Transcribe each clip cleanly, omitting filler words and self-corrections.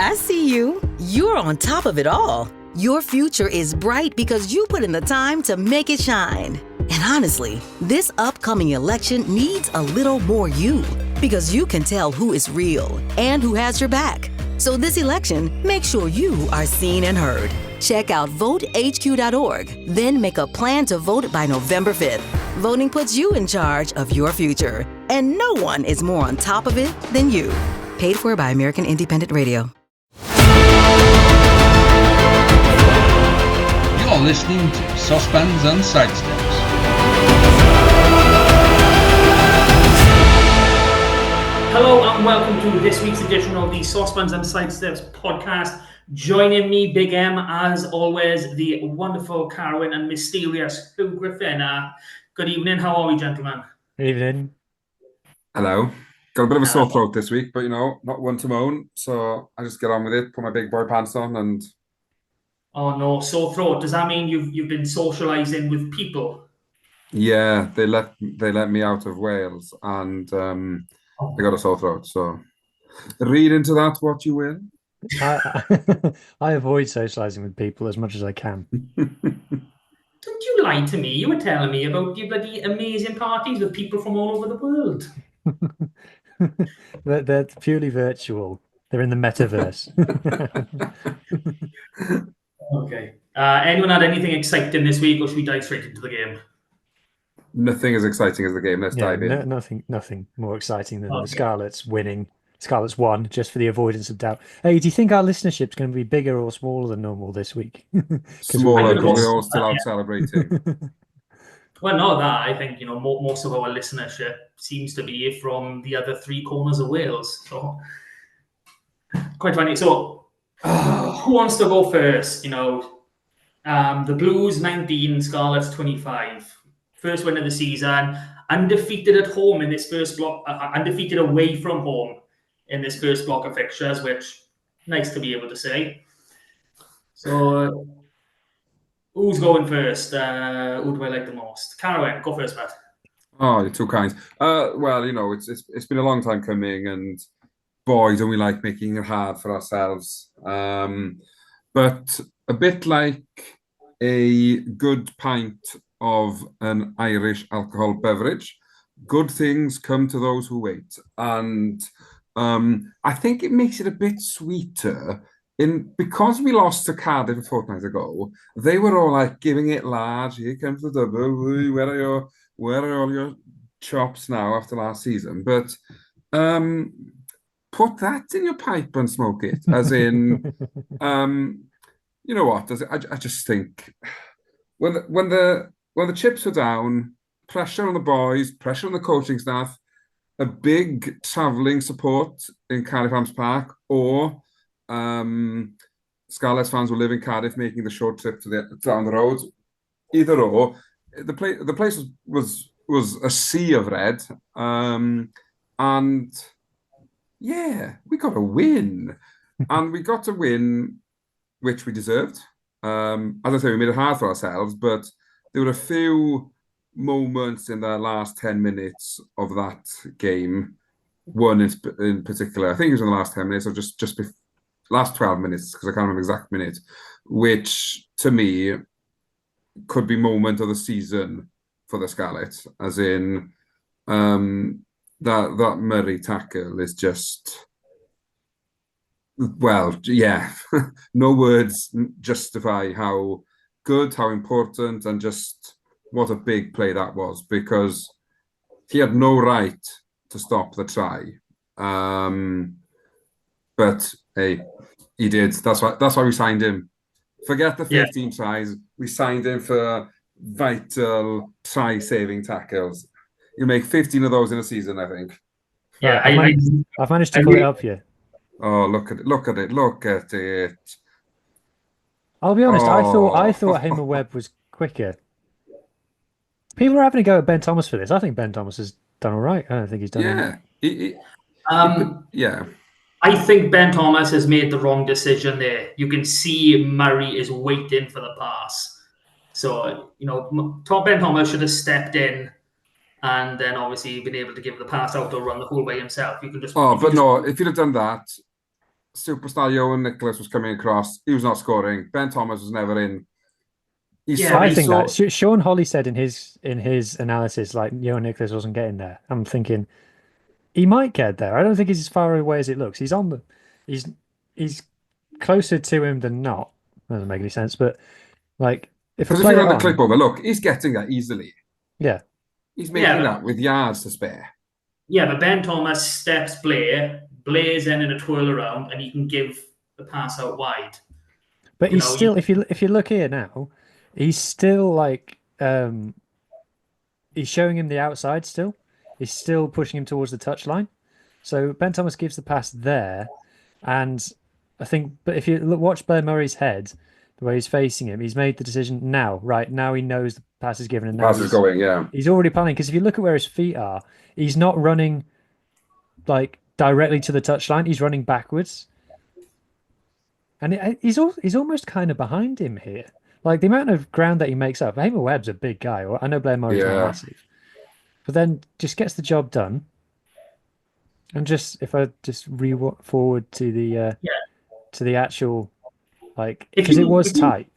I see you. You're on top of it all. Your future is bright because you put in the time to make it shine. And honestly, this upcoming election needs a little more you, because you can tell who is real and who has your back. So this election, make sure you are seen and heard. Check out votehq.org, then make a plan to vote by November 5th. Voting puts you in charge of your future, and no one is more on top of it than you. Paid for by American Independent Radio. You're listening to Sosbans and Sidesteps. Hello and welcome to this week's edition of the Sosbans and Sidesteps podcast. Joining me, Big M, as always, the wonderful Carwyn and mysterious Hugh Griffin. Good evening. How are we, gentlemen? Evening. Hello. Got a bit of a sore throat this week, but not one to moan. So I just get on with it, put my big boy pants on, and. Oh no, sore throat. Does that mean you've been socialising with people? Yeah, they let me out of Wales, and I got a sore throat. So read into that what you will. I avoid socialising with people as much as I can. Don't you lie to me. You were telling me about your bloody amazing parties with people from all over the world. They're purely virtual. They're in the metaverse. Okay. Anyone had anything exciting this week, or should we dive straight into the game? Nothing as exciting as the game. Let's dive in. Nothing more exciting than the Scarlets winning. Scarlets won, just for the avoidance of doubt. Hey, do you think our listenership's going to be bigger or smaller than normal this week? Smaller, because we're all still out celebrating. Well, not that. I think, most of our listenership seems to be from the other three corners of Wales. So, quite funny. So, who wants to go first? The Blues 19, Scarlets 25. First win of the season. Undefeated at home in this first block. Undefeated away from home in this first block of fixtures, which nice to be able to say. So, who's going first? Who do I like the most? Carwyn, go first, Matt. Oh, you're too kind. Well, it's been a long time coming, and boy, don't we like making it hard for ourselves. But a bit like a good pint of an Irish alcohol beverage, good things come to those who wait. And I think it makes it a bit sweeter because we lost to Cardiff a fortnight ago. They were all like giving it large. Here comes the double. Where are all your chops now after last season? But put that in your pipe and smoke it. As in, you know what? I just think when the chips are down, pressure on the boys, pressure on the coaching staff, a big travelling support in Cardiff Arms Park, or Scarlets fans will live in Cardiff making the short trip down the road. Either or, the place was a sea of red, and yeah, we got a win, and we got to win, which we deserved. As I say, we made it hard for ourselves, but there were a few moments in the last 10 minutes of that game, one in particular, I think it was in the last 10 minutes, or just last 12 minutes, because I can't remember the exact minute, which to me could be moment of the season for the Scarlets, as in that Murray tackle is just, well, yeah, no words justify how good, how important, and just what a big play that was, because he had no right to stop the try. But hey, he did. That's why we signed him. Forget the 15 tries. We signed him for vital try-saving tackles. You'll make 15 of those in a season, I think. Yeah, I've managed to pull it up here. Oh, look at it. I'll be honest, I thought Hamer Webb was quicker. People are having a go at Ben Thomas for this. I think Ben Thomas has done all right. I don't think he's done yeah. I think Ben Thomas has made the wrong decision there. You can see Murray is waiting for the pass. So, Ben Thomas should have stepped in and then obviously been able to give the pass out or run the whole way himself. You can just. No, if you'd have done that, superstar Johan Nicholas was coming across. He was not scoring. Ben Thomas was never in. I think that Sean Holly said in his analysis, like Johan Nicholas wasn't getting there. I'm thinking he might get there. I don't think he's as far away as it looks. He's closer to him than not. Doesn't make any sense, but like if you run the clip over, look, he's getting that easily. Yeah, he's making that with yards to spare. Yeah, but Ben Thomas steps Blair's in a twirl around, and he can give the pass out wide. But he's still, if you look here now, he's still like he's showing him the outside still. He's still pushing him towards the touchline. So Ben Thomas gives the pass there, and I think. But if you watch Blair Murray's head, the way he's facing him, he's made the decision now. Right now, he knows the pass is given, and now pass is going. Yeah, he's already planning. Because if you look at where his feet are, he's not running like directly to the touchline. He's running backwards. And he's almost kind of behind him here. Like the amount of ground that he makes up. Hamer Webb's a big guy. I know Blair Murray's not massive. But then just gets the job done. And just if I just forward to the actual because it was tight.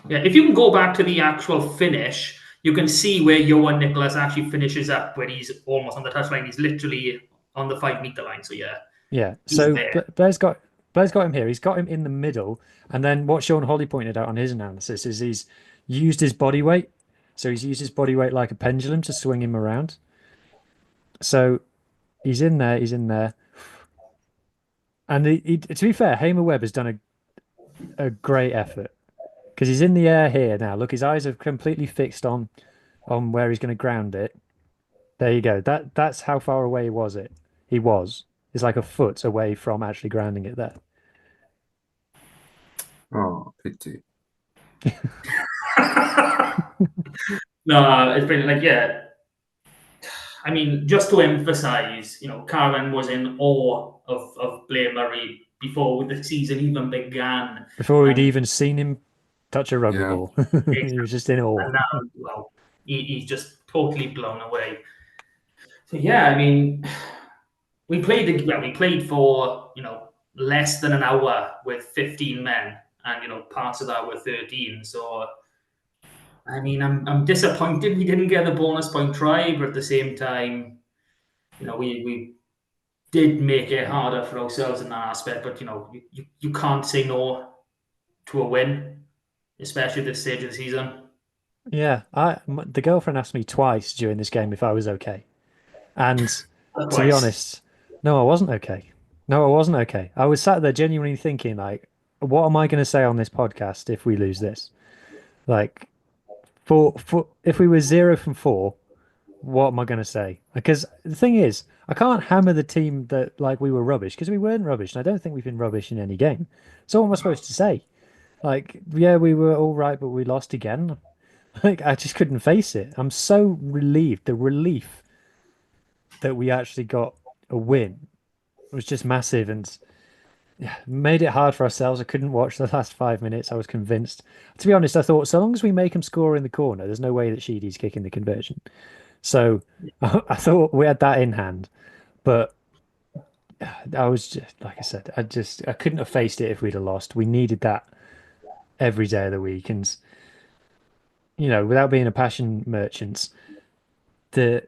Yeah, if you can go back to the actual finish, you can see where Johan Nicholas actually finishes up when he's almost on the touchline. He's literally on the 5 meter line. So yeah. Yeah. So Blair's got him here. He's got him in the middle. And then what Sean Holly pointed out on his analysis is he's used his body weight. So he's used his body weight like a pendulum to swing him around. So he's in there. And to be fair, Hamer Webb has done a great effort because he's in the air here now. Look, his eyes are completely fixed on where he's going to ground it. There you go. That's how far away he was. It's like a foot away from actually grounding it there. Oh, pity. No, it's been like, yeah. I mean, just to emphasize, Karen was in awe of Blair Murray before the season even began. Before we'd even seen him touch a rugby ball. He was just in awe. And now, well, he's just totally blown away. So, yeah, I mean, we played for, less than an hour with 15 men. And, parts of that were 13. So, I mean, I'm disappointed we didn't get the bonus point try, but at the same time, we did make it harder for ourselves in that aspect. But, you can't say no to a win, especially at this stage of the season. Yeah, the girlfriend asked me twice during this game if I was okay. And to be honest, no, I wasn't okay. I was sat there genuinely thinking, like, what am I going to say on this podcast if we lose this? Like, for if we were 0 from 4, what am I going to say? Because the thing is, I can't hammer the team that like we were rubbish because we weren't rubbish, and I don't think we've been rubbish in any game. So what am I supposed to say? Like, yeah, we were all right, but we lost again. Like, I just couldn't face it. I'm so relieved. The relief that we actually got a win was just massive, and made it hard for ourselves. I couldn't watch the last 5 minutes. I was convinced. To be honest, I thought so long as we make him score in the corner, there's no way that Sheedy's kicking the conversion. So I thought we had that in hand. But I was just, like I said, I couldn't have faced it if we'd have lost. We needed that every day of the week. And, without being a passion merchant, the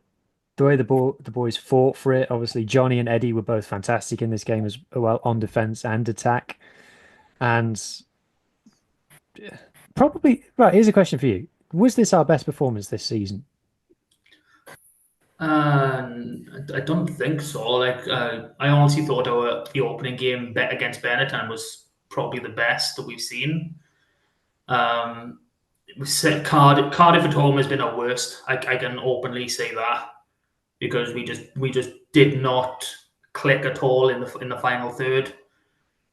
way the boys fought for it, obviously Johnny and Eddie were both fantastic in this game as well, on defense and attack. And probably, right, here's a question for you. Was this our best performance this season? I don't think so. Like, I honestly thought the opening game bet against Benetton was probably the best that we've seen. Cardiff at home has been our worst. I can openly say that, because we just did not click at all in the final third.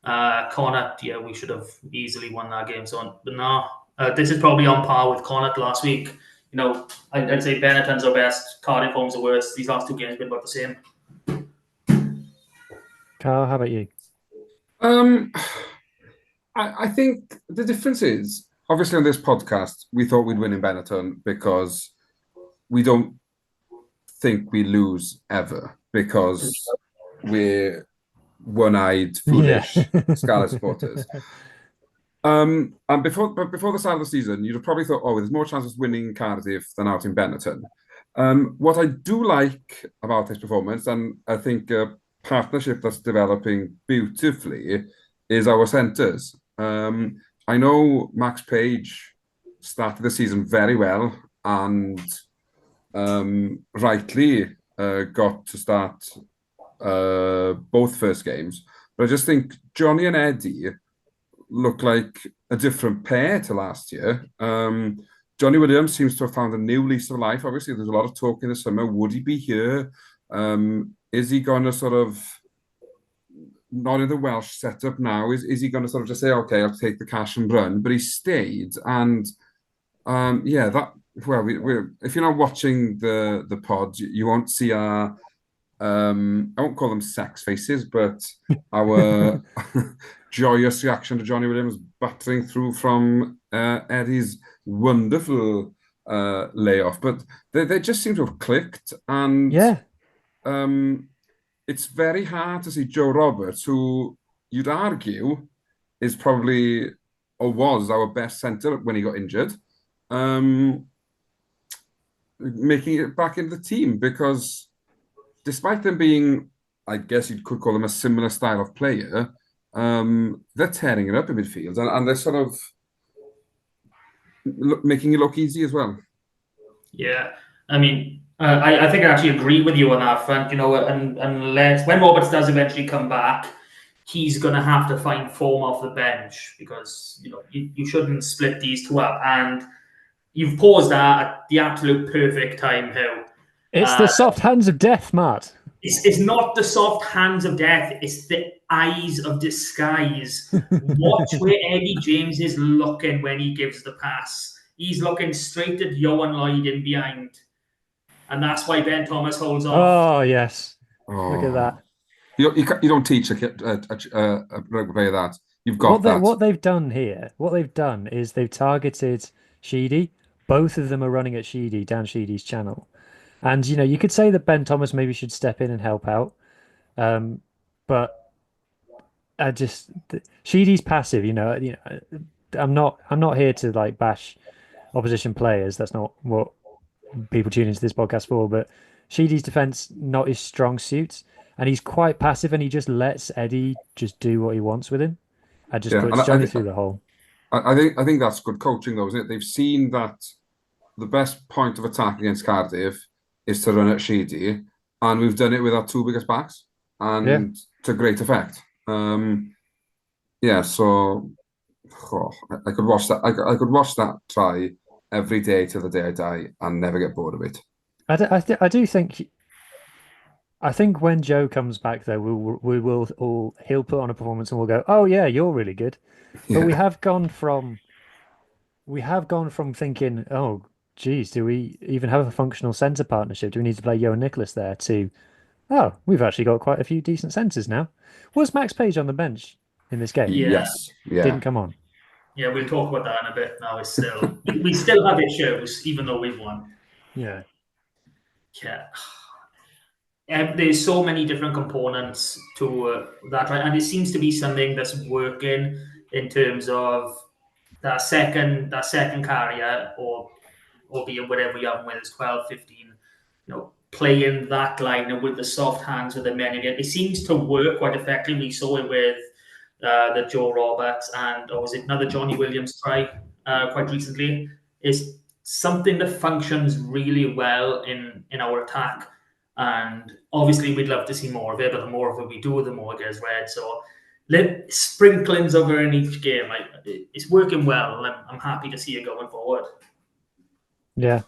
Connacht, yeah, we should have easily won that game. So, but no, this is probably on par with Connacht last week. I'd say Benetton's our best, Cardiff home's the worst. These last 2 games have been about the same. Carl, how about you? I think the difference is, obviously on this podcast, we thought we'd win in Benetton because we don't think we lose ever, because we're one-eyed, Yeah. foolish Scarlet supporters. And before the start of the season, you'd have probably thought, oh, there's more chances of winning Cardiff than out in Benetton. What I do like about this performance, and I think a partnership that's developing beautifully, is our centres. I know Max Page started the season very well and rightly got to start both first games. But I just think Johnny and Eddie look like a different pair to last year. Johnny Williams seems to have found a new lease of life. Obviously, there's a lot of talk in the summer. Would he be here? Is he going to sort of not in the Welsh setup now? Is he going to sort of just say, okay, I'll take the cash and run? But he stayed, and yeah, that well, we if you're not watching the pod, you won't see our I won't call them sex faces, but our joyous reaction to Johnny Williams battering through from Eddie's wonderful layoff. But they just seem to have clicked, and Yeah. It's very hard to see Joe Roberts, who you'd argue is probably or was our best centre when he got injured, making it back in the team because despite them being, I guess you could call them a similar style of player, they're tearing it up in midfield and they're sort of making it look easy as well. Yeah, I mean, I think I actually agree with you on that front. You know, and unless when Roberts does eventually come back, he's going to have to find form off the bench because you know you shouldn't split these two up. And you've paused that at the absolute perfect time, Hugh. It's the soft hands of death, Matt. It's not the soft hands of death. It's the eyes of disguise. Watch where Eddie James is looking when he gives the pass. He's looking straight at Johan Lloyd in behind. And that's why Ben Thomas holds off. Oh, yes. Look at that. You don't teach a rugby player that. You've got that. What they've done here, what they've done is they've targeted Sheedy. Both of them are running at Sheedy, Dan Sheedy's channel. And, you know, you could say that Ben Thomas maybe should step in and help out. But Sheedy's passive, you know, I'm not here to like bash opposition players. That's not what people tune into this podcast for. But Sheedy's defense not his strong suit, and he's quite passive, and he just lets Eddie just do what he wants with him. I just puts Johnny through the hole. I think that's good coaching, though, isn't it? They've seen that the best point of attack against Cardiff is to run at Sheedy, and we've done it with our two biggest backs, and to great effect. So I could watch that. I could watch that try every day till the day I die and never get bored of it. I do think. I think when Joe comes back, though, he'll put on a performance and we'll go, oh yeah, you're really good. But we have gone from thinking, oh geez, do we even have a functional centre partnership? Do we need to play Joe Nicholas there? To we've actually got quite a few decent centres now. Was Max Page on the bench in this game? Yeah. Yes. Yeah. Didn't come on. Yeah, we'll talk about that in a bit. Now it's still we still have issues, even though we've won. Yeah. Yeah. There's so many different components to that, right? And it seems to be something that's working in terms of that second carrier, or albeit whatever you have, whether it's 12, 15, you know, playing that line with the soft hands of the men again. It seems to work quite effectively. We saw it with the Joe Roberts or was it another Johnny Williams try quite recently? Is something that functions really well in our attack. And obviously, we'd love to see more of it, but the more of it we do, the more it gets red. So, sprinklings over in each game. It's working well, and I'm happy to see it going forward. Yeah.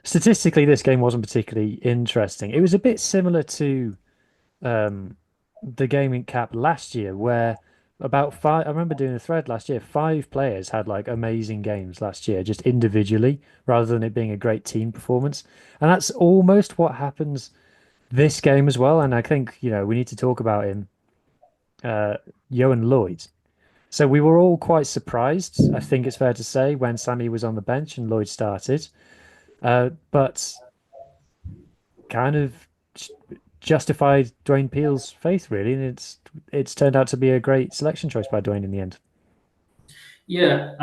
Statistically, this game wasn't particularly interesting. It was a bit similar to the game in Cap last year, where about five. I remember doing a thread last year. 5 players had like amazing games last year, just individually, rather than it being a great team performance. And that's almost what happens this game as well. And I think, you know, we need to talk about him, Johan Lloyd. So we were all quite surprised, I think it's fair to say, when Sammy was on the bench and Lloyd started. But kind of justified Dwayne Peel's faith, really, and it's turned out to be a great selection choice by Dwayne in the end. Yeah,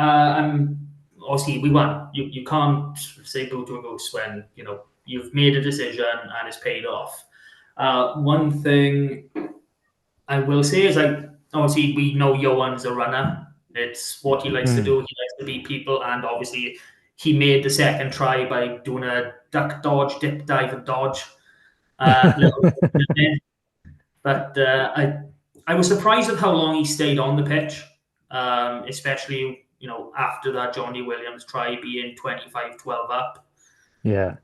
obviously we won. You can't say boo to a goose when you've made a decision and it's paid off. One thing I will say is obviously we know Johan's a runner. It's what he likes to do. He likes to beat people, and obviously he made the second try by doing a duck dodge, dip dive, and dodge. But I was surprised at how long he stayed on the pitch, especially after that Johnny Williams try being 25-12 up. Yeah.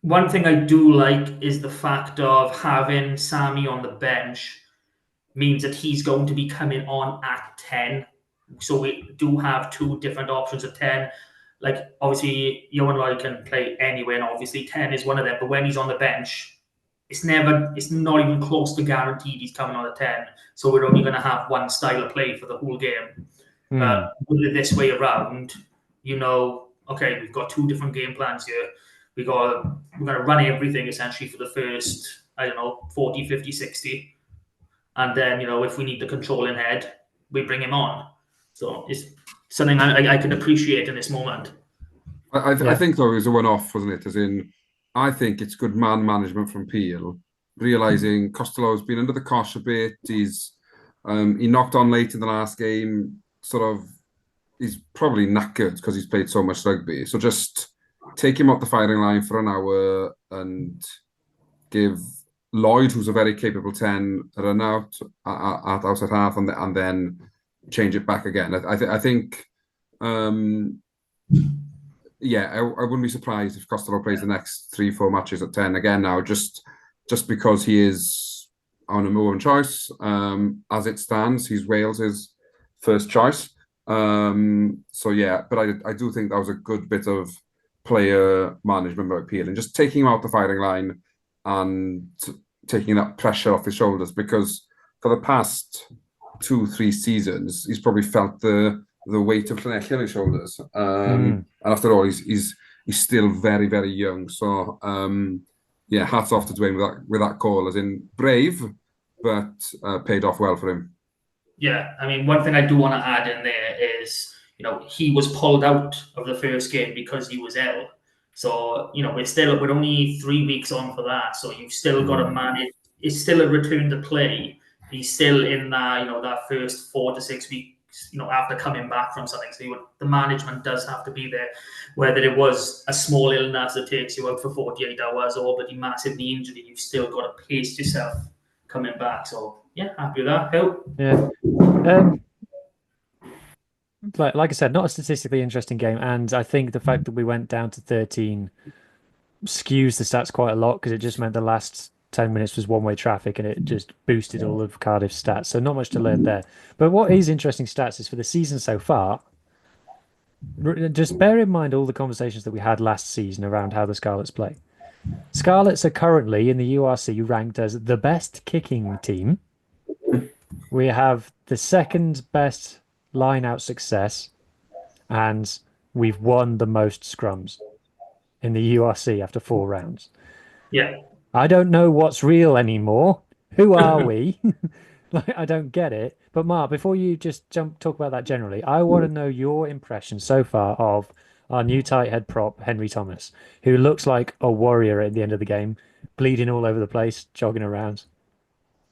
One thing I do like is the fact of having Sammy on the bench means that he's going to be coming on at 10. So we do have two different options at 10. Like, obviously, Johan Lloyd can play anywhere, and obviously 10 is one of them. But when he's on the bench, it's not even close to guaranteed he's coming on at 10. So we're only going to have one style of play for the whole game. With it this way around, okay, we've got two different game plans here. We're going to run everything essentially for the first, 40, 50, 60. And then, if we need the controlling head, we bring him on. So it's something I can appreciate in this moment. I think, though, it was a one-off, wasn't it? As in, I think it's good man management from Peel, realising Costello's been under the cosh a bit. He knocked on late in the last game. He's probably knackered because he's played so much rugby. So just take him off the firing line for an hour and give Lloyd, who's a very capable 10, a run out at outside half, and then change it back again. I think, I wouldn't be surprised if Costello plays the next 3-4 matches at 10 again now, just because he is on a move choice. As it stands, he's Wales's first choice. But I do think that was a good bit of player management by Peel and just taking him out the firing line and taking that pressure off his shoulders, because for the past 2-3 seasons he's probably felt the weight of Llanelli on his shoulders. And after all, he's still very, very young. So hats off to Dwayne with that call, as in brave, but paid off well for him. Yeah, I mean, one thing I do want to add in there is, he was pulled out of the first game because he was ill. So, we're only 3 weeks on for that. So you've still got to manage. It's still a return to play. He's still in that first 4 to 6 weeks, after coming back from something. So the management does have to be there, whether it was a small illness that takes you out for 48 hours or a massive knee injury, you've still got to pace yourself coming back. So, yeah, happy with that, Phil. Yeah. Like I said, not a statistically interesting game, and I think the fact that we went down to 13 skews the stats quite a lot, because it just meant the last 10 minutes was one-way traffic, and it just boosted all of Cardiff's stats. So not much to learn there. But what is interesting stats is for the season so far, just bear in mind all the conversations that we had last season around how the Scarlets play. Scarlets are currently in the URC ranked as the best kicking team. We have the second best line-out success, and we've won the most scrums in the URC after 4 rounds. Yeah. I don't know what's real anymore. Who are we? I don't get it. But Mark, before you just talk about that generally, I want to know your impression so far of our new tight head prop, Henry Thomas, who looks like a warrior at the end of the game, bleeding all over the place, jogging around.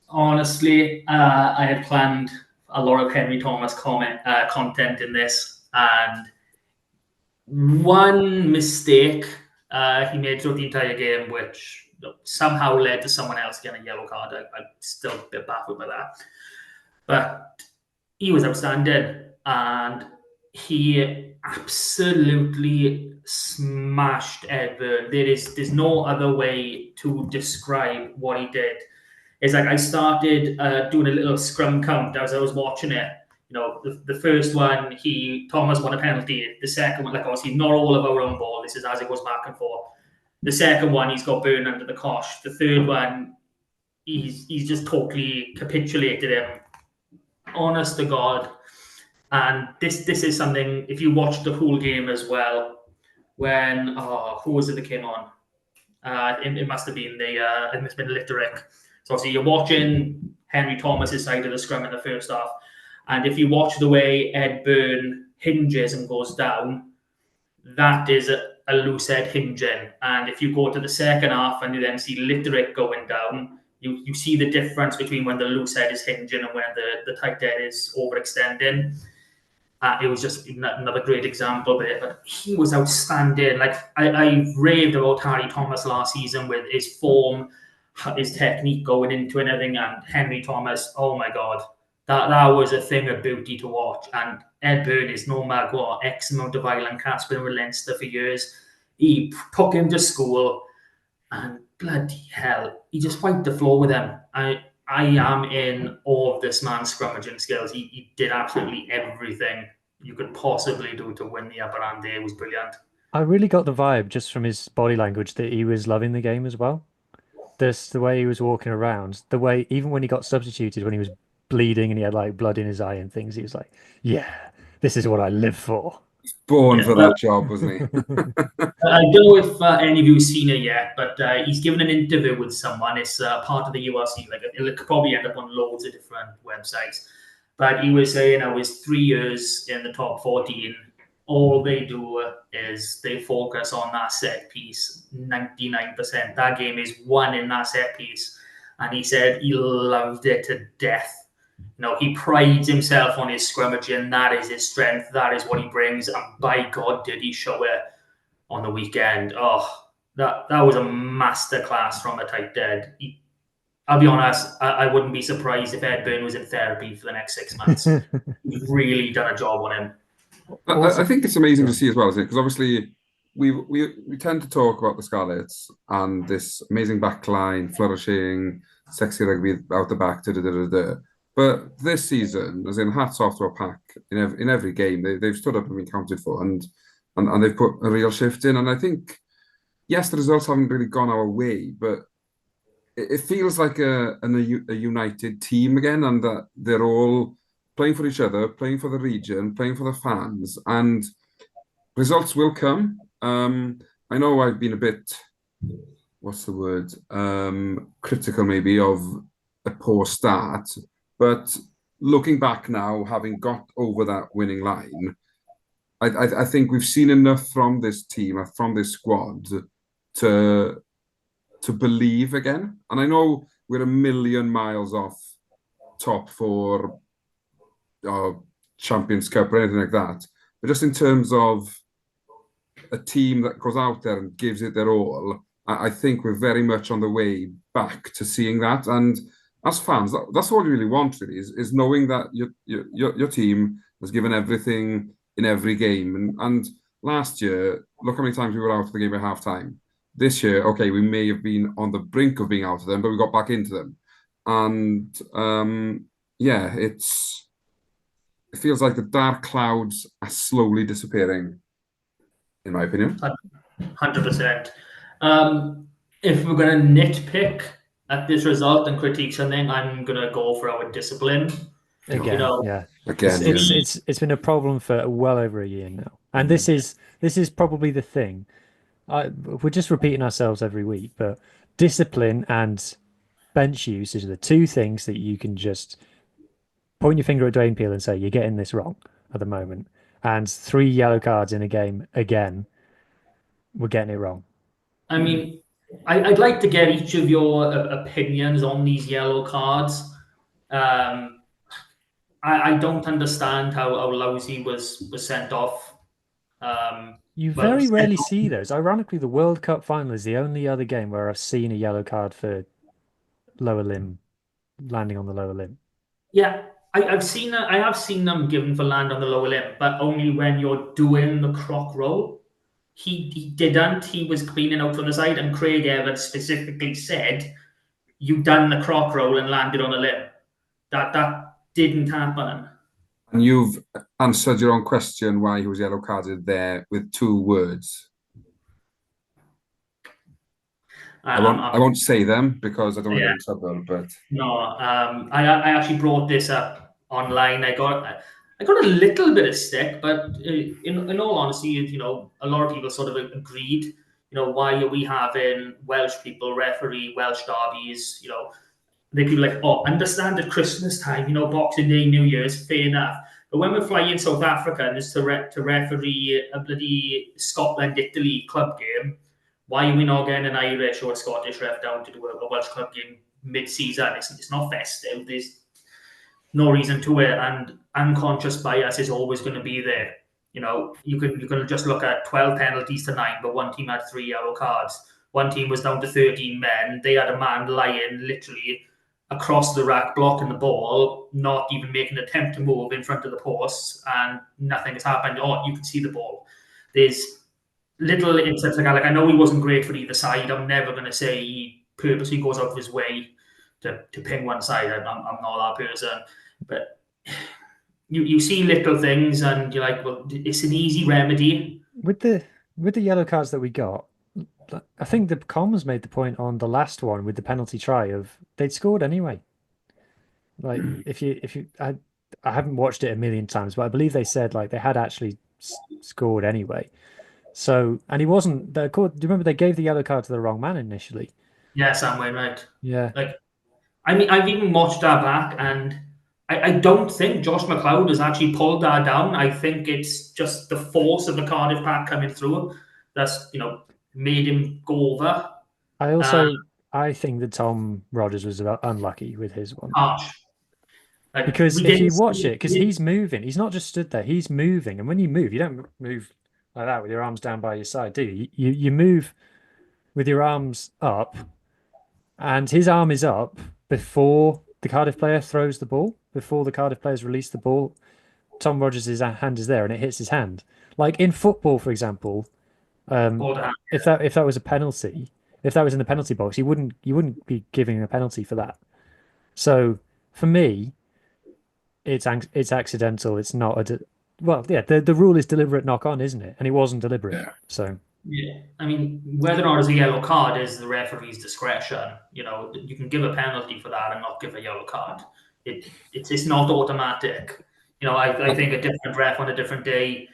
Honestly, I had planned a lot of Henry Thomas content in this, and one mistake he made throughout the entire game, which somehow led to someone else getting a yellow card. I'm still a bit baffled by that. But he was outstanding, and he absolutely smashed Edburn. There's no other way to describe what he did. It's like I started doing a little scrum count as I was watching it. The first one, Thomas won a penalty. The second one, obviously not all of our own ball. This is as it goes back and forth. The second one, he's got Burn under the cosh. The third one, he's just totally capitulated him. Honest to God. And this is something, if you watch the whole game as well, when, who was it that came on? It must have been it must have been Litterick. So obviously you're watching Henry Thomas's side of the scrum in the first half, and if you watch the way Ed Byrne hinges and goes down, that is a loose head hinging. And if you go to the second half and you then see Litterick going down, you see the difference between when the loose head is hinging and when the tight head is overextending. It was just another great example there, but he was outstanding. Like I raved about Harry Thomas last season with his form, his technique going into and everything, and Henry Thomas. Oh my God, that was a thing of beauty to watch. And Ed Byrne is no matter what, X amount of Island Casper with Leinster for years. He took him to school, and bloody hell, he just wiped the floor with him. I am in awe of this man's scrummaging skills. He did absolutely everything you could possibly do to win the upper hand there. It was brilliant. I really got the vibe just from his body language that he was loving the game as well. The way he was walking around, the way even when he got substituted, when he was bleeding and he had like blood in his eye and things, he was like, "Yeah, this is what I live for." Born for that job, wasn't he? I don't know if any of you have seen it yet, but he's given an interview with someone. It's part of the URC. Like it'll probably end up on loads of different websites. But he was saying, his 3 years in the top 14, all they do is they focus on that set piece 99%. That game is won in that set piece. And he said he loved it to death. He prides himself on his scrummaging. That is his strength. That is what he brings. And by God, did he show it on the weekend. Oh, that was a masterclass from a tight head. I'll be honest, I wouldn't be surprised if Ed Byrne was in therapy for the next 6 months. He's really done a job on him. I think it's amazing to see as well, isn't it? Because obviously we tend to talk about the Scarlets and this amazing back line, flourishing, sexy rugby out the back, But this season, as in hats off to our pack, in every game, they've stood up and been counted for, and they've put a real shift in. And I think, yes, the results haven't really gone our way, but it feels like a united team again, and that they're all playing for each other, playing for the region, playing for the fans, and results will come. I know I've been a bit, what's the word, critical maybe of a poor start, but looking back now, having got over that winning line, I think we've seen enough from this team, from this squad, to believe again. And I know we're a million miles off top for Champions Cup or anything like that, but just in terms of a team that goes out there and gives it their all, I think we're very much on the way back to seeing that. And as fans, that's all you really want, really, is knowing that your team has given everything in every game. And last year, look how many times we were out of the game at halftime. This year, okay, we may have been on the brink of being out of them, but we got back into them. And it feels like the dark clouds are slowly disappearing, in my opinion. 100%. If we're going to nitpick at this result and critique something, I'm going to go for our discipline. Again, yeah. Again, it's been a problem for well over a year now, and this is probably the thing. We're just repeating ourselves every week, but discipline and bench usage are the two things that you can just point your finger at Dwayne Peel and say, you're getting this wrong at the moment. And 3 yellow cards in a game again, we're getting it wrong. I mean, I'd like to get each of your opinions on these yellow cards. I don't understand how Lousy was sent off. You very rarely see those. Ironically, the World Cup final is the only other game where I've seen a yellow card for lower limb, landing on the lower limb. Yeah, I have seen them given for land on the lower limb, but only when you're doing the croc roll. He didn't. He was cleaning out from the side, and Craig Evans specifically said, "You done the croc roll and landed on a limb." That didn't happen. And you've answered your own question why he was yellow carded there with 2 words. I won't say them because I don't want to get in trouble. But no, I actually brought this up online. I got a little bit of stick, but in all honesty, a lot of people sort of agreed. why are we having Welsh people referee Welsh derbies? They could be like, oh, understand at Christmas time, Boxing Day, New Year's, fair enough. But when we're flying South Africa and it's to referee a bloody Scotland-Italy club game, why are we not getting an Irish or a Scottish ref down to do a Welsh club game mid-season? It's not festive. There's no reason to it, and unconscious bias is always going to be there. You can just look at 12 penalties to 9, but one team had 3 yellow cards. One team was down to 13 men. They had a man lying literally across the rack, blocking the ball, not even making an attempt to move in front of the posts, and nothing has happened. Oh, you can see the ball. There's little instances like I know he wasn't great for either side. I'm never going to say he purposely goes out of his way to pin one side. I'm not that person. But you see little things and you're like, well, it's an easy remedy. With the yellow cards that we got, I think the comms made the point on the last one with the penalty try of they'd scored anyway. Like I haven't watched it a million times, but I believe they said like they had actually scored anyway. So, and he wasn't. Do you remember they gave the yellow card to the wrong man initially? Yeah, Sam Wainwright. Yeah. I mean, I've even watched that back, and I don't think Josh McLeod has actually pulled that down. I think it's just the force of the Cardiff pack coming through that's made him go over. I think that Tom Rogers was unlucky with his one. Harsh. Because if you watch it, because he's moving, he's not just stood there, he's moving. And when you move, you don't move like that with your arms down by your side, do you? You move with your arms up, and his arm is up before the Cardiff player throws the ball, before the Cardiff players release the ball. Tom Rogers' hand is there and it hits his hand. Like in football, for example, if that was a penalty, if that was in the penalty box, you wouldn't be giving a penalty for that. So for me, it's accidental. It's not the rule is deliberate knock on, isn't it? And it wasn't deliberate. Yeah. So yeah, I mean, whether or not it's a yellow card is the referee's discretion. You can give a penalty for that and not give a yellow card. It's not automatic. I think a different ref on a different day,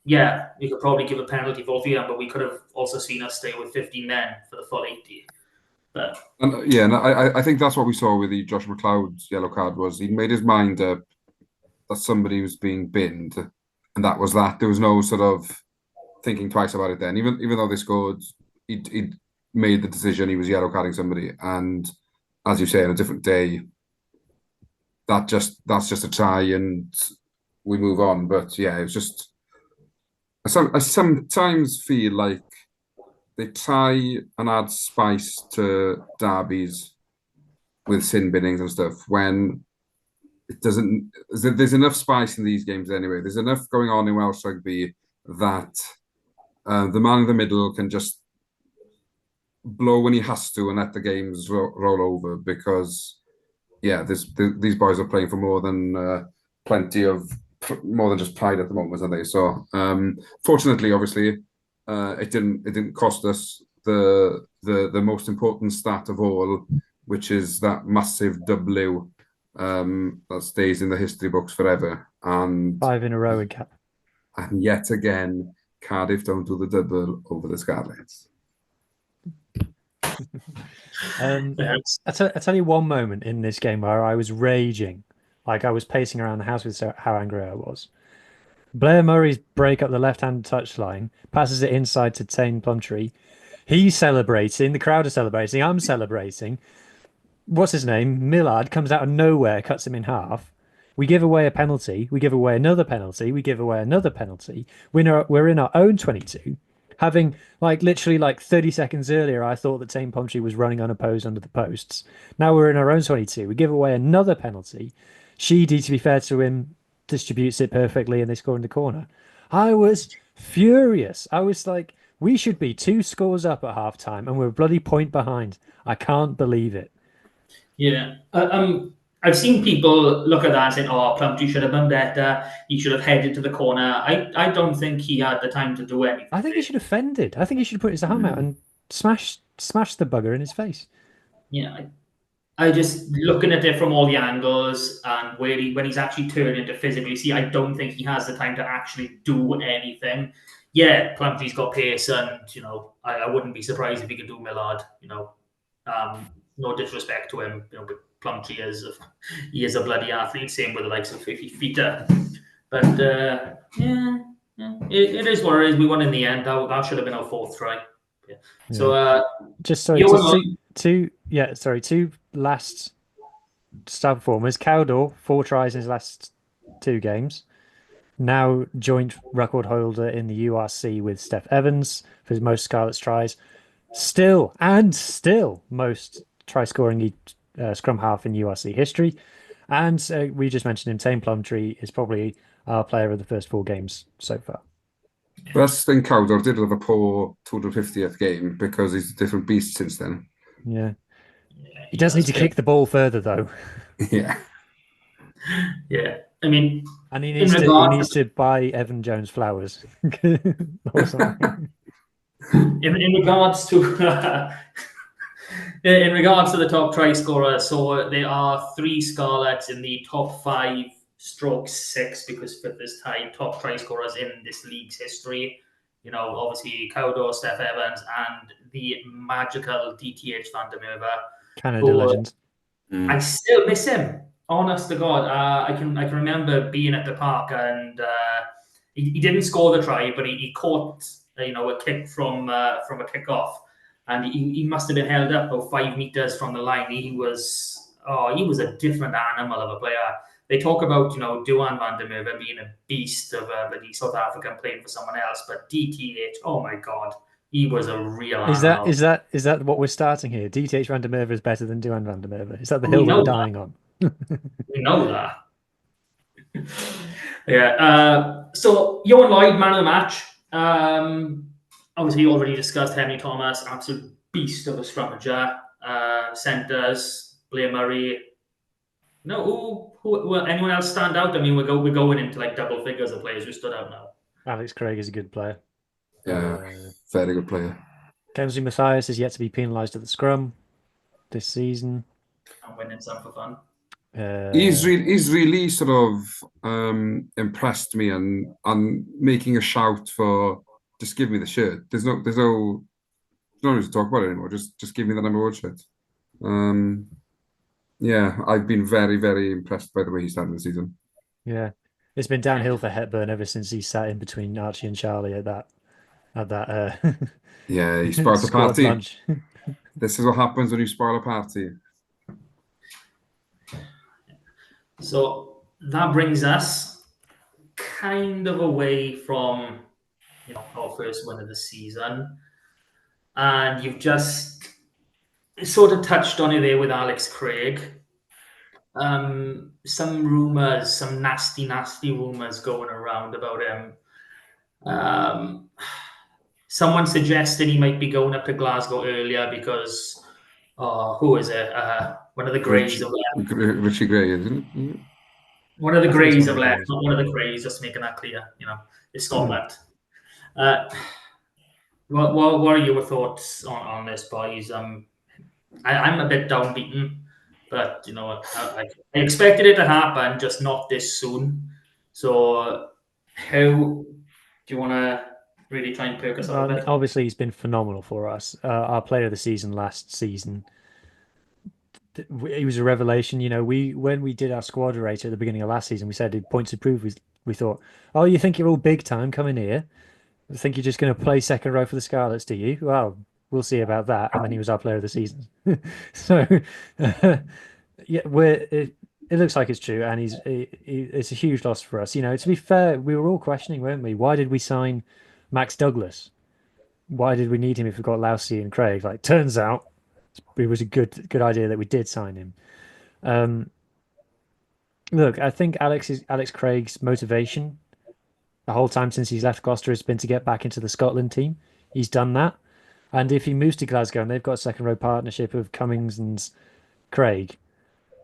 yeah, we could probably give a penalty for VM, but we could have also seen us stay with 15 men for the full 80. But I think that's what we saw with the Josh McLeod's yellow card was he made his mind up that somebody was being binned, and that was that. There was no sort of thinking twice about it then. Even though they scored, he'd made the decision he was yellow carding somebody, and as you say, on a different day, that's just a try and we move on. But yeah, it's just I sometimes feel like they try and add spice to derbies with sin binnings and stuff when it doesn't. There's enough spice in these games anyway. There's enough going on in Welsh rugby that the man in the middle can just blow when he has to and let the games roll over because, yeah, these boys are playing for more than more than just pride at the moment, aren't they? So, fortunately, obviously, it didn't cost us the most important stat of all, which is that massive W that stays in the history books forever. And 5 in a row in cap. And yet again, Cardiff don't do the double over the Scarlets. I tell you one moment in this game where I was raging, like I was pacing around the house with how angry I was. Blair Murray's break up the left-hand touchline, passes it inside to Tane Plumtree. He's celebrating, the crowd are celebrating, I'm celebrating. What's his name? Millard comes out of nowhere, cuts him in half. We give away a penalty, we give away another penalty, we give away another penalty. We're in our own 22. Having, literally 30 seconds earlier, I thought that Tane Plumtree was running unopposed under the posts. Now we're in our own 22. We give away another penalty. Sheedy, to be fair to him, distributes it perfectly and they score in the corner. I was furious. I was like, we should be 2 scores up at half time and we're a bloody point behind. I can't believe it. Yeah. I've seen people look at that and say, oh, Plumtree should have done better. He should have headed to the corner. I don't think he had the time to do anything. I think he should have fended. I think he should have put his arm out and smash the bugger in his face. Yeah. I just looking at it from all the angles and when he's actually turning to physically see, I don't think he has the time to actually do anything. Yeah, Plumtree's got pace, and I wouldn't be surprised if he could do Millard. No disrespect to him, but Plumtree he is a bloody athlete. Same with the likes of Fifita. But it is what it is. We won in the end. That should have been our fourth try. Yeah. So just sorry, two last star performers. Cowdor, 4 tries in his last 2 games. Now joint record holder in the URC with Steph Evans for his most Scarlets tries. Still most try scoring scrum half in URC history. And we just mentioned him, Tame Plumtree is probably our player of the first 4 games so far. Best thing Cowdor did have a poor 250th game because he's a different beast since then. Yeah. He does need to kick the ball further, though. Yeah. Yeah. I mean, and he needs to buy Evan Jones flowers. Or something. In regards to in regards to the top try scorer, so there are 3 Scarlets in the top 5/6 because for this time top try scorers in this league's history. Obviously Cowdor, Steph Evans, and the magical DTH Van der Merwe. Canada legend. I still miss him. Honest to God, I can remember being at the park and he didn't score the try, but he caught a kick from a kickoff, and he must have been held up about 5 meters from the line. He was a different animal of a player. They talk about Duan Van der Merwe being a beast of bloody South African playing for someone else, but DTH, oh my God, he was a real animal. Is that what we're starting here? DTH Van der Merwe is better than Duan Van der Merwe. Is that the hill we're dying on? We know that. Yeah. So Johan Lloyd, man of the match. Obviously, already discussed Henry Thomas, absolute beast of a scrummager. Centers, Blair Murray. Who anyone else stand out? I mean, we're going into like double figures of players who stood out now. Alex Craig is a good player. Yeah, very good player. Kenzie Mathias is yet to be penalised at the scrum this season. I'm winning some for fun. He's really sort of impressed me and making a shout for just give me the shirt. There's no need to talk about it anymore. Just give me the number 1 shirt. Yeah, I've been very, very impressed by the way he started the season. Yeah, it's been downhill for Hepburn ever since he sat in between Archie and Charlie at that. Yeah, he spoiled the party. Lunch. This is what happens when you spoil a party. So that brings us kind of away from our first win of the season, and you've just sort of touched on it there with Alex Craig. Some rumors, some nasty rumors going around about him. Someone suggested he might be going up to Glasgow earlier because who is it? One of the Greys have left. Richie Gray, isn't it? One of the Greys have left, not one of the Greys, just making that clear. It's Scotland. What are your thoughts on this, boys? I'm a bit downbeaten, but I expected it to happen, just not this soon. So how do you want to really try and perk us up a bit? Obviously, he's been phenomenal for us. Our player of the season last season. He was a revelation. When we did our squad rater at the beginning of last season, we said points improved. We thought, oh, you think you're all big time coming here? I think you're just going to play second row for the Scarlets, do you? Well, we'll see about that. And then he was our player of the season. So, yeah, it looks like it's true, and it's a huge loss for us. To be fair, we were all questioning, weren't we? Why did we sign Max Douglas? Why did we need him if we got Lousy and Craig? Turns out it was a good idea that we did sign him. Look, I think Alex Craig's motivation the whole time since he's left Gloucester has been to get back into the Scotland team. He's done that. And if he moves to Glasgow and they've got a second row partnership of Cummings and Craig,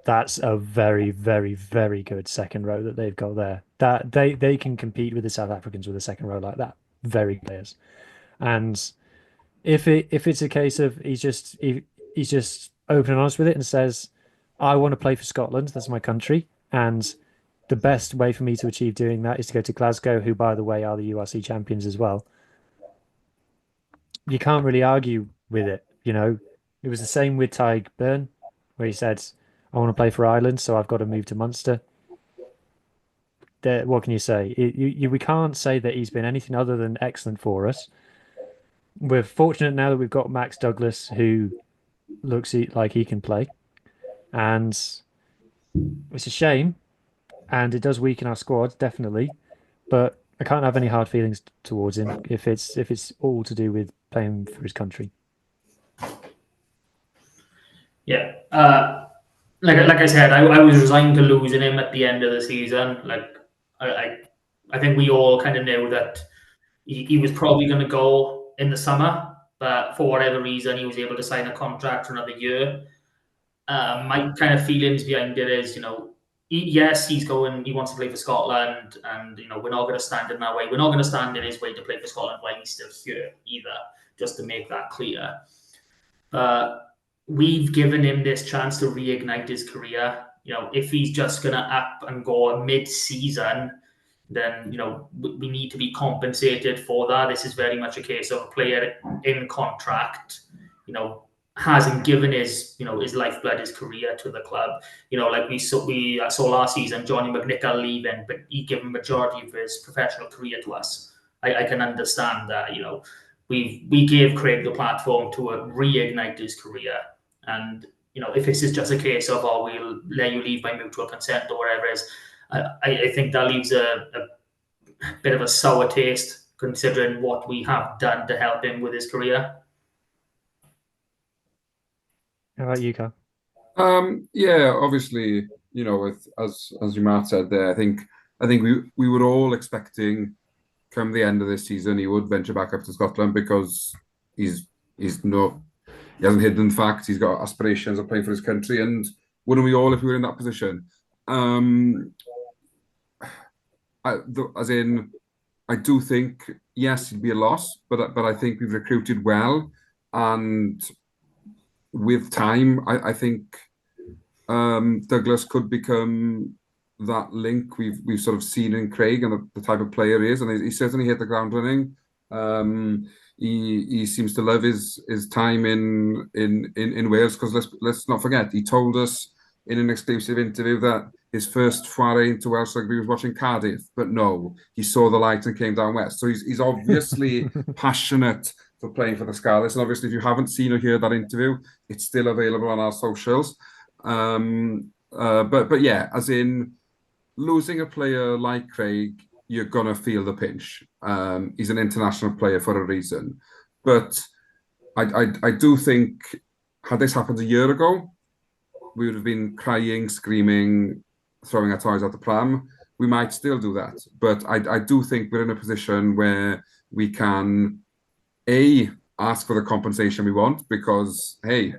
that's a very, very, very good second row that they've got there. That they can compete with the South Africans with a second row like that. Very players. And if it's a case of he's just open and honest with it and says, I want to play for Scotland. That's my country. And the best way for me to achieve doing that is to go to Glasgow, who, by the way, are the URC champions as well. You can't really argue with it, you know. It was the same with Tyg Byrne, where he said, I want to play for Ireland, so I've got to move to Munster. What can you say? We can't say that he's been anything other than excellent for us. We're fortunate now that we've got Max Douglas, who looks like he can play. And it's a shame, and it does weaken our squad, definitely. But I can't have any hard feelings towards him if it's all to do with playing for his country. Yeah. Like I said, I was resigned to losing him at the end of the season. Like I think we all kind of knew that he was probably going to go in the summer, but for whatever reason, he was able to sign a contract for another year. My kind of feelings behind it is, yes, he wants to play for Scotland, and we're not going to stand in that way. We're not going to stand in his way to play for Scotland while he's still here either. Just to make that clear. We've given him this chance to reignite his career. If he's just going to up and go mid-season, then we need to be compensated for that. This is very much a case of a player in contract, hasn't given his lifeblood, his career to the club. Like we saw last season, Johnny McNichol leaving, but he gave a majority of his professional career to us. I can understand that. We gave Craig the platform to reignite his career, and if this is just a case of we'll let you leave by mutual consent or whatever it is, I think that leaves a bit of a sour taste considering what we have done to help him with his career. How about you, Carl? Yeah, obviously, with as you Matt said there, I think we were all expecting come the end of this season he would venture back up to Scotland because he hasn't hidden the fact he's got aspirations of playing for his country, and wouldn't we all if we were in that position? I do think yes, it'd be a loss, but I think we've recruited well, and with time, I think Douglas could become that link we've sort of seen in Craig and the type of player he is, and he certainly hit the ground running. He seems to love his time in Wales, because let's not forget he told us in an exclusive interview that his first foray into Welsh rugby was watching Cardiff, but no, he saw the light and came down west. So he's obviously passionate for playing for the Scarlets, and obviously if you haven't seen or heard that interview, it's still available on our socials. But yeah, as in losing a player like Craig, you're gonna feel the pinch. He's an international player for a reason, but I do think had this happened a year ago, we would have been crying, screaming, throwing our toys at the pram. We might still do that, but I do think we're in a position where we can ask for the compensation we want, because hey,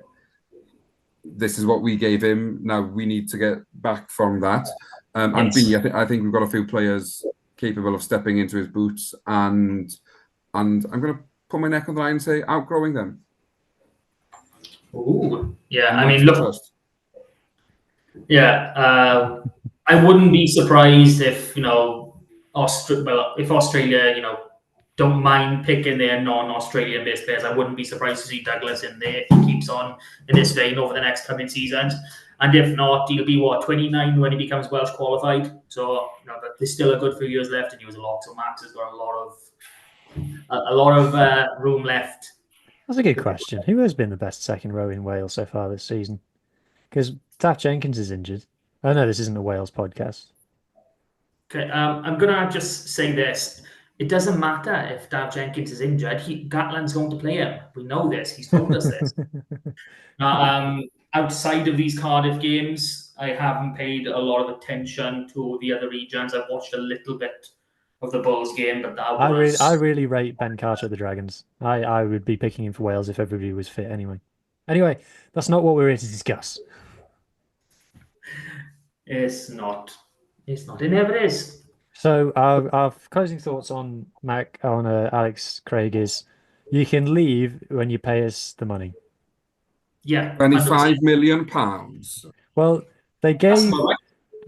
this is what we gave him. Now we need to get back from that. And B, I think we've got a few players capable of stepping into his boots, and I'm going to put my neck on the line and say outgrowing them. Ooh, yeah. I mean, look. Yeah, I wouldn't be surprised if if Australia don't mind picking their non-Australian based players. I wouldn't be surprised to see Douglas in there if he keeps on in this vein over the next coming seasons. And if not, he'll be 29 when he becomes Welsh qualified. So there's still a good few years left in use a lot. So Max has got a lot of room left. That's a good question. Who has been the best second row in Wales so far this season? Because Taff Jenkins is injured. Oh no, this isn't a Wales podcast. Okay, I'm gonna just say this. It doesn't matter if Taff Jenkins is injured. Gatland's going to play him. We know this. He's told us this. Outside of these Cardiff games, I haven't paid a lot of attention to the other regions. I've watched a little bit of the Bulls game, but that was... I really rate Ben Carter at the Dragons. I would be picking him for Wales if everybody was fit anyway. Anyway, that's not what we're here to discuss. It's not. It never is. So our closing thoughts on Alex Craig is, you can leave when you pay us the money. Yeah, £25 million. Well, they That's gave about right.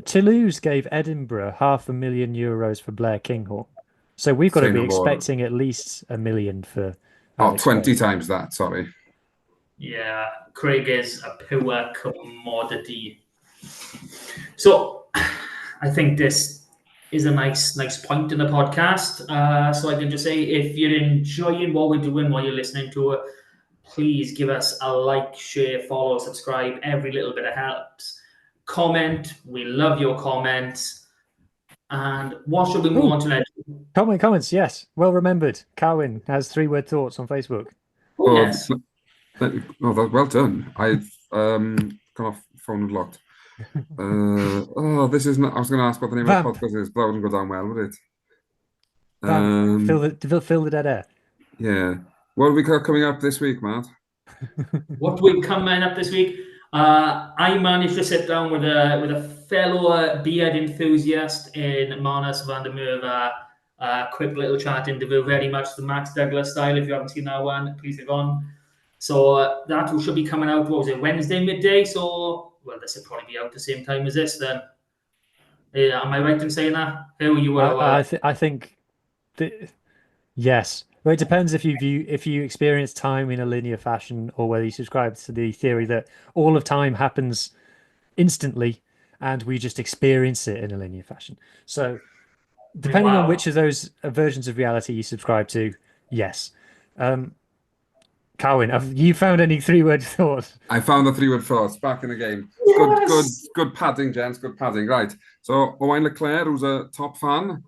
Toulouse gave Edinburgh €500,000 for Blair Kinghorn. So we've got to Say be no more. expecting at least $1 million for Oh, Alex 20 Craig. times that, sorry. Yeah, Craig is a pure commodity. So I think this is a nice point in the podcast. So I can just say, if you're enjoying what we're doing while you're listening to it, please give us a like, share, follow, subscribe. Every little bit of helps. Comment. We love your comments. And what should we move on to next? Comments, yes. Well remembered. Carwin has 3-word thoughts on Facebook. Oh, yes. Oh, that's well done. I've come off phone and locked. This is not. I was going to ask what the name Vamp. of the podcast is, but that wouldn't go down well, would it? Vamp. Fill the dead air. Yeah. What have we got coming up this week, Matt? What we coming up this week? I managed to sit down with a fellow beard enthusiast in Manus van der Merwe. Quick little chat interview, very much the Max Douglas style. If you haven't seen that one, please click on. So that should be coming out, what was it, Wednesday midday? So, well, this will probably be out the same time as this then. Am I right in saying that? How are you? I think yes. Well, it depends if you experience time in a linear fashion or whether you subscribe to the theory that all of time happens instantly and we just experience it in a linear fashion. So depending on which of those versions of reality you subscribe to, yes. Carwin, have you found any 3-word thoughts? I found the 3-word thoughts back in the game. Yes! Good padding, gents. Good padding. Right. So Owain Leclerc, who's a top fan,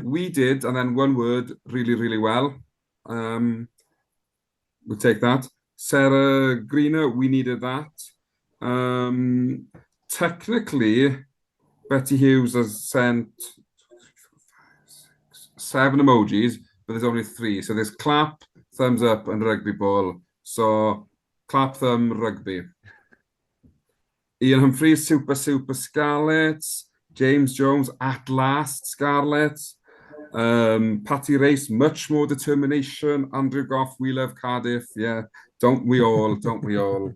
we did, and then one word really, really well. We'll take that. Sarah Greener, we needed that. Technically, Betty Hughes has sent 7 emojis, but there's only 3. So there's clap, thumbs up, and rugby ball. So clap, thumb, rugby. Ian Humphreys, super Scarlets. James Jones, at last Scarlets. Patty Race, much more determination. Andrew Goff, we love Cardiff. Yeah, don't we all? Don't we all?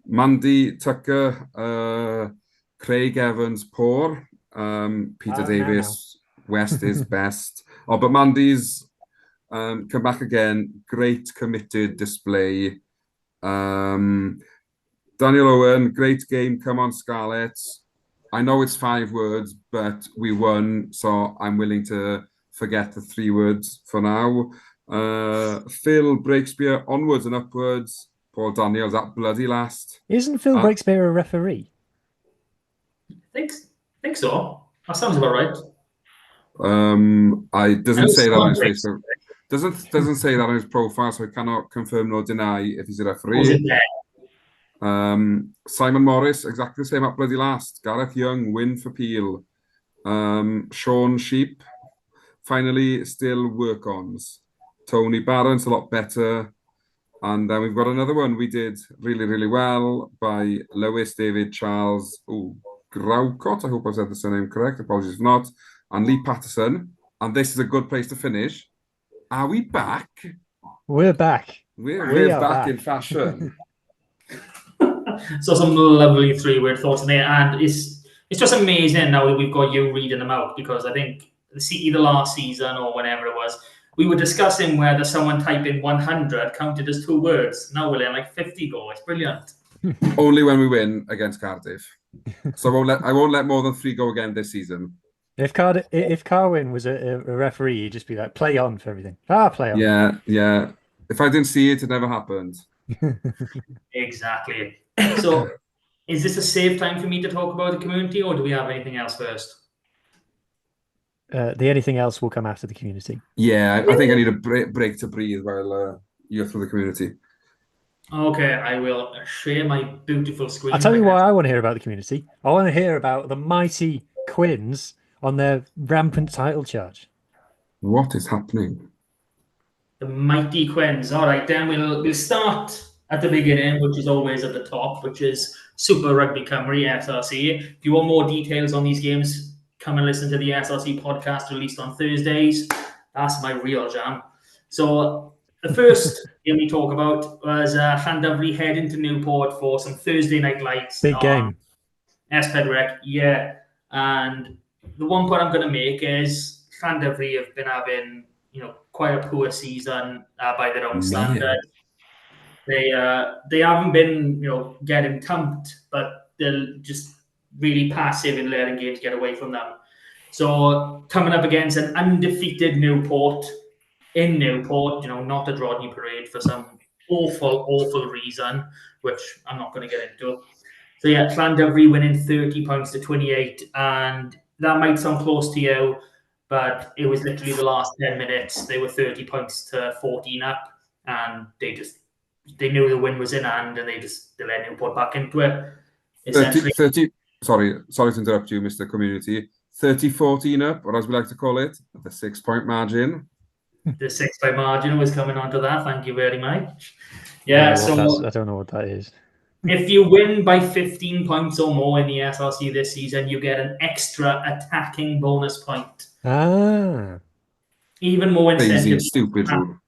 Mandy Tucker, Craig Evans, poor. Peter Davis, West is best. Oh, but Mandy's come back again. Great committed display. Daniel Owen, great game. Come on, Scarlets. I know it's 5 words, but we won, so I'm willing to forget the 3 words for now. Phil Breakspear, onwards and upwards. Paul Daniels, that bloody last. Isn't Phil Breakspear a referee? Think so. That sounds about right. I doesn't say that on his Facebook. Doesn't say that on his profile, so I cannot confirm nor deny if he's a referee. Simon Morris, exactly the same at bloody last. Gareth Young, win for Peel. Sean Sheep, finally still work-ons. Tony Barron's a lot better. And then we've got another one we did really, really well by Lewis David Charles Graucott. I hope I said the surname correct. Apologies if not. And Lee Patterson. And this is a good place to finish. Are we back? We're back. We're back in fashion. So some lovely 3-word thoughts in there, and it's just amazing now that we've got you reading them out, because I think either last season or whenever it was, we were discussing whether someone typing 100 counted as 2 words. Now we're letting like 50 go. It's brilliant. Only when we win against Cardiff. So I won't let more than 3 go again this season. If Carwin was a referee, he'd just be like, play on for everything. Play on. Yeah. If I didn't see it, it never happened. Exactly. So, is this a safe time for me to talk about the community, or do we have anything else first? The anything else will come after the community. Yeah, I think I need a break to breathe while you're through the community. Okay, I will share my beautiful screen. I'll tell you why I want to hear about the community. I want to hear about the mighty Quins on their rampant title charge. What is happening? The mighty Quins. All right, then we'll start at the beginning, which is always at the top, which is Super Rugby Cymru, SRC. If you want more details on these games, come and listen to the SRC podcast released on Thursdays. That's my real jam. So the first game we talk about was Llandovery heading to Newport for some Thursday night lights. Big game. Espedrec, yeah. And the one point I'm going to make is Llandovery have been having, quite a poor season by their own standard. They haven't been, getting thumped, but they're just really passive in letting games get away from them. So coming up against an undefeated Newport in Newport, not a Rodney Parade for some awful reason, which I'm not going to get into. So yeah, Llandovery winning 30 points to 28, and that might sound close to you, but it was literally the last 10 minutes. They were 30 points to 14 up, and they knew the win was in hand, and they let Newport back into it. Essentially, 30 sorry to interrupt you, Mr. Community. 30-14 up, or as we like to call it, the 6-point margin. The 6-point margin was coming onto that. Thank you very much. Yeah, I don't know what that is. If you win by 15 points or more in the SRC this season, you get an extra attacking bonus point. Even more incentive. Crazy, stupid rule.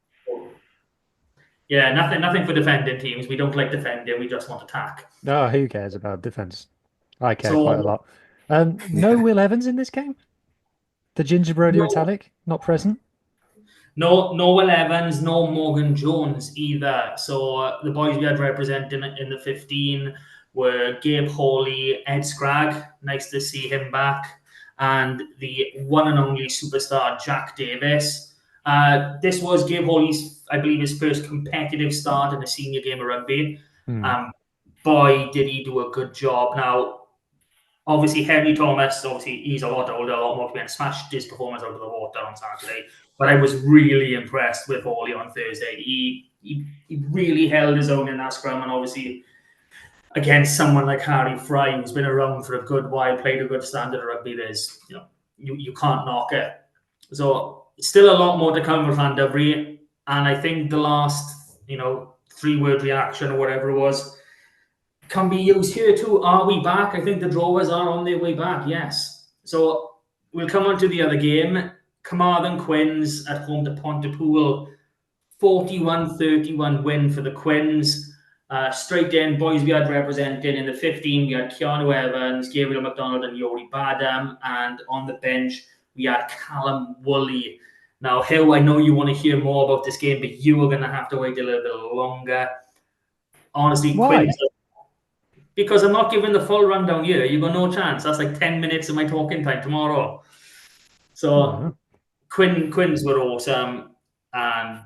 Yeah, nothing for defending teams. We don't like defending. We just want attack. Oh, who cares about defense? I care quite a lot. No Will Evans in this game? The Gingerbread Italic, not present? No Will Evans, no Morgan Jones either. So the boys we had representing in the 15 were Gabe Hawley, Ed Scragg. Nice to see him back. And the one and only superstar, Jack Davis. This was Gabe Hawley's, I believe, his first competitive start in a senior game of rugby. Boy, did he do a good job. Now, obviously, Henry Thomas, he's a lot older, a lot more experience, smashed his performance out of the water on Saturday. But I was really impressed with Hawley on Thursday. He really held his own in that scrum, and obviously against someone like Harry Fry, who's been around for a good while, played a good standard of rugby, you can't knock it. So still a lot more to come with Llandovery, and I think the last 3-word reaction or whatever it was can be used here too. Are we back? I think the Drovers are on their way back, yes. So we'll come on to the other game. Carmarthen Quins at home to Pontypool. 41-31 win for the Quins. Straight in, boys we had represented in the 15, we had Keanu Evans, Gabriel McDonald and Yori Badam. And on the bench, we had Callum Woolley. Now, Hill, I know you want to hear more about this game, but you are going to have to wait a little bit longer. Honestly, why? Quins, because I'm not giving the full rundown here. You've got no chance. That's like 10 minutes of my talking time tomorrow. So Quins were awesome. And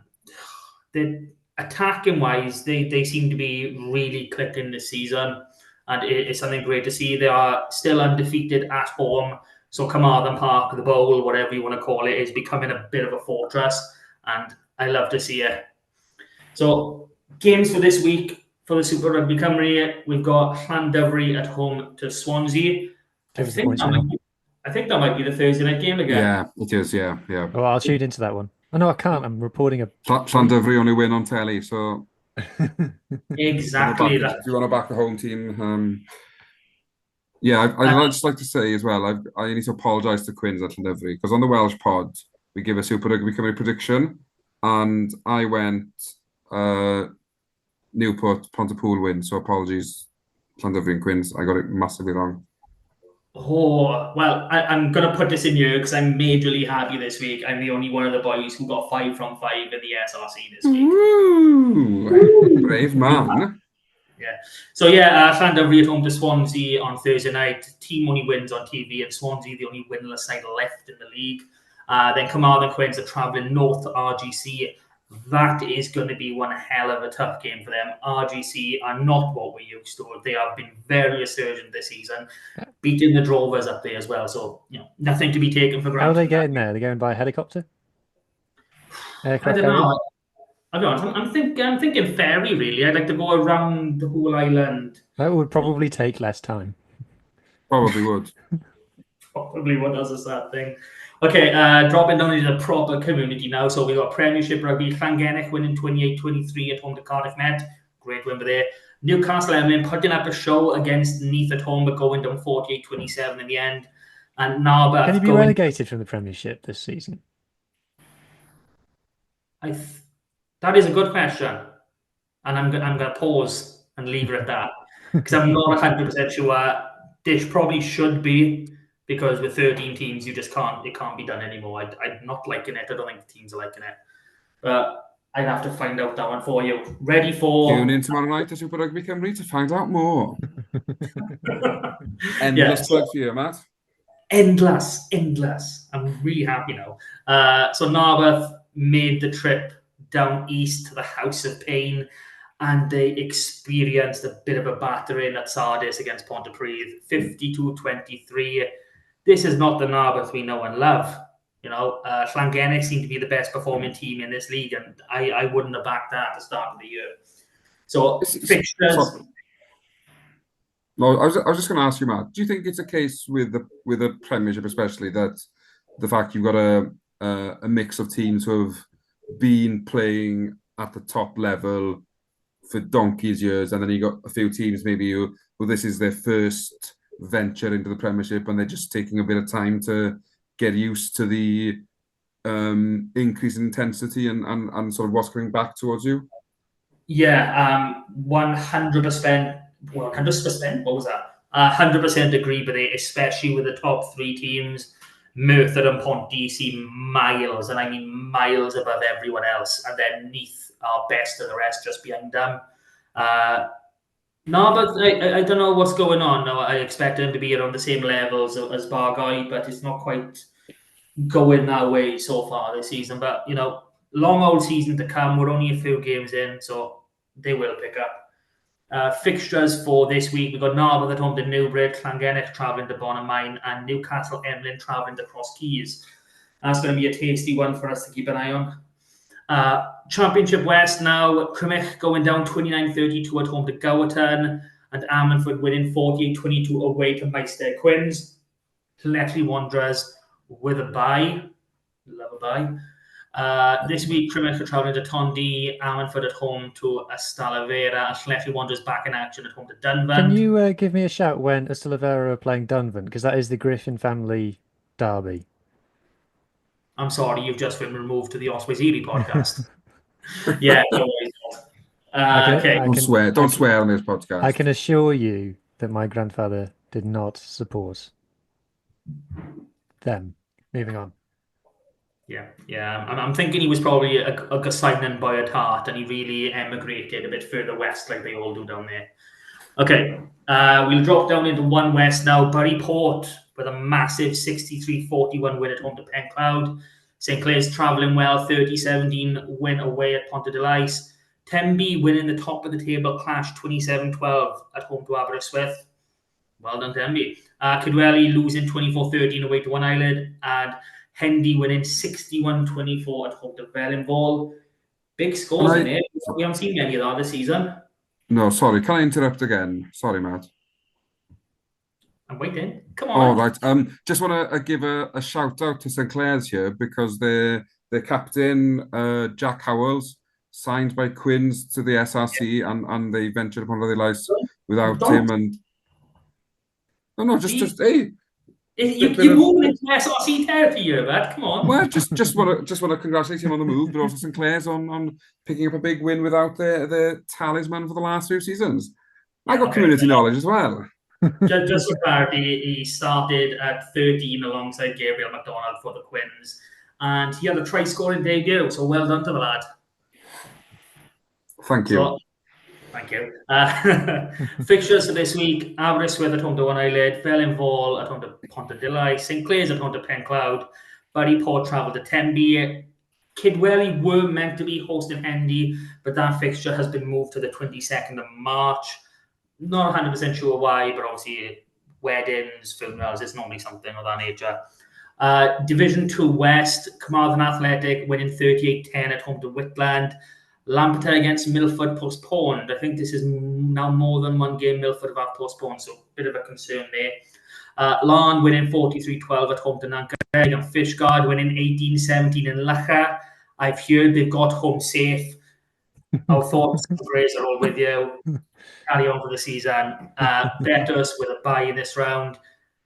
attacking wise, they seem to be really clicking this season. And it's something great to see. They are still undefeated at home. So Carmarthen Park, the Bowl, whatever you want to call it, is becoming a bit of a fortress. And I love to see it. So games for this week. For the Super Rugby Cymru, we've got Llandovery at home to Swansea. I think that might be the Thursday night game again. Yeah, it is, yeah. Oh, I'll tune into that one. Oh, no, I can't. I'm reporting a... Llandovery only win on telly, so... Exactly. If you want to back the home team... I'd just like to say as well, I need to apologise to Quins at Llandovery, because on the Welsh pod, we give a Super Rugby Cymru prediction, and I went... Newport, Pontypool win, so apologies, Llandovery and Quins. I got it massively wrong. Oh, well, I'm going to put this in here because I'm majorly happy this week. I'm the only one of the boys who got 5 from 5 in the SRC this week. Ooh, brave man. Yeah. So, Llandovery at home to Swansea on Thursday night. Team only wins on TV, and Swansea the only winless side left in the league. Then Carmarthen Quins are travelling north to RGC. That is going to be one hell of a tough game for them. RGC are not what we're used to. They have been very resurgent this season, beating the Drovers up there as well. So, nothing to be taken for granted. How are they getting there? They're going by helicopter? Aircraft I don't know. I don't know. I'm thinking ferry, really. I'd like to go around the whole island. That would probably take less time. Probably would. Probably what does a sad thing. Okay, dropping down into the proper community now. So we got Premiership Rugby, Llangennech winning 28-23 at home to Cardiff Met. Great win for there. Newcastle Emlyn putting up a show against Neath at home, but going down 48-27 in the end. And Narberth... Can he be relegated from the Premiership this season? That is a good question. And I'm going to pause and leave it at that. Because I'm not 100% sure. This probably should be, because with 13 teams, it can't be done anymore. I'm not liking it. I don't think the teams are liking it. But I'd have to find out that one for you. Ready for... Tune in tomorrow night to Super Rugby Cymru to find out more. Yeah, Endless plug for you, Matt. Endless. I'm really happy now. So Narberth made the trip down east to the House of Pain, and they experienced a bit of a battering at Sardis against Pontypridd, 52-23. This is not the Narberth we know and love. Llangennech seem to be the best performing team in this league, and I wouldn't have backed that at the start of the year. So fixtures... No, I was just going to ask you, Matt. Do you think it's a case with the Premiership, especially, that the fact you've got a mix of teams who have been playing at the top level for donkey's years, and then you got a few teams maybe who this is their first venture into the Premiership, and they're just taking a bit of time to get used to the increase in intensity and sort of what's coming back towards you? Yeah, 100%. Well, 100%. What was that? 100% agree with it, especially with the top three teams. Merthyr and Ponty seem miles, and I mean miles above everyone else, and then Neath are best of the rest just behind them. Narberth, I don't know what's going on. No, I expect them to be around the same levels as Bargoed, but it's not quite going that way so far this season. But, long old season to come. We're only a few games in, so they will pick up. Fixtures for this week, we've got Narberth at home to Newbridge, Llangennech travelling to Bonamine, and Newcastle Emlyn travelling to Cross Keys. That's going to be a tasty one for us to keep an eye on. Championship West now, Crymych going down 29-32 at home to Gowerton, and Ammanford winning 48-22 away to Meister Quins. Llethley Wanderers with a bye. Love a bye. This week, Crymych are travelling to Tondi, Ammanford at home to Ystadllefair, and Llethley Wanderers back in action at home to Dunvan. Can you give me a shout when Ystadllefair are playing Dunvan? Because that is the Griffin family derby. I'm sorry, you've just been removed to the Oswezili podcast. Yeah, no worries. Okay. Don't swear on this podcast. I can assure you that my grandfather did not support them. Moving on. Yeah. I'm thinking he was probably a Gosainan boy at heart, and he really emigrated a bit further west, like they all do down there. Okay, we'll drop down into one west now. Bury Port with a massive 63-41 win at home to Pencloud. St Clair's travelling well, 30-17 win away at Ponta de Lais. Tenby winning the top of the table clash, 27-12 at home to Aberystwyth. Well done, Tenby. Kidwelly losing 24-13 away to One Island, and Hendy winning 61-24 at home to Wellingborough. Big scores in there. We haven't seen any of that this season. No, sorry. Can I interrupt again? Sorry, Matt. I'm waiting. Come on. All right. Just want to give a shout out to St Clair's here, because their captain, Jack Howells, signed by Quins to the SRC, and they ventured upon their lives without him. And hey. You're moving into SRC territory here, Matt. Come on. Well, just want to congratulate him on the move, but also St Clair's on picking up a big win without their talisman for the last few seasons. I got community knowledge as well. Just for clarity, he started at 13 alongside Gabriel McDonald for the Quins, and he had a try-scoring debut. So well done to the lad. Thank you. Thank you. Fixtures for this week: Aberystwyth at home to One Island, Wellingborough at home to Ponta de Lais, St Clair's at home to Pencloud, Bury Port travel to Tenby. Kidwelly were meant to be hosting Hendy, but that fixture has been moved to the 22nd of March. Not 100% sure why, but obviously weddings, funerals, it's normally something of that nature. Division 2 West, Carmarthen Athletic winning 38-10 at home to Whitland. Lampeter against Milford postponed. I think this is now more than one game Milford have postponed, so a bit of a concern there. Larne winning 43-12 at home to Nancarregg, and Fishguard winning 18-17 in Lacha. I've heard they've got home safe. Our thoughts and prayers are all with you. Carry on for the season. Betters with a bye in this round.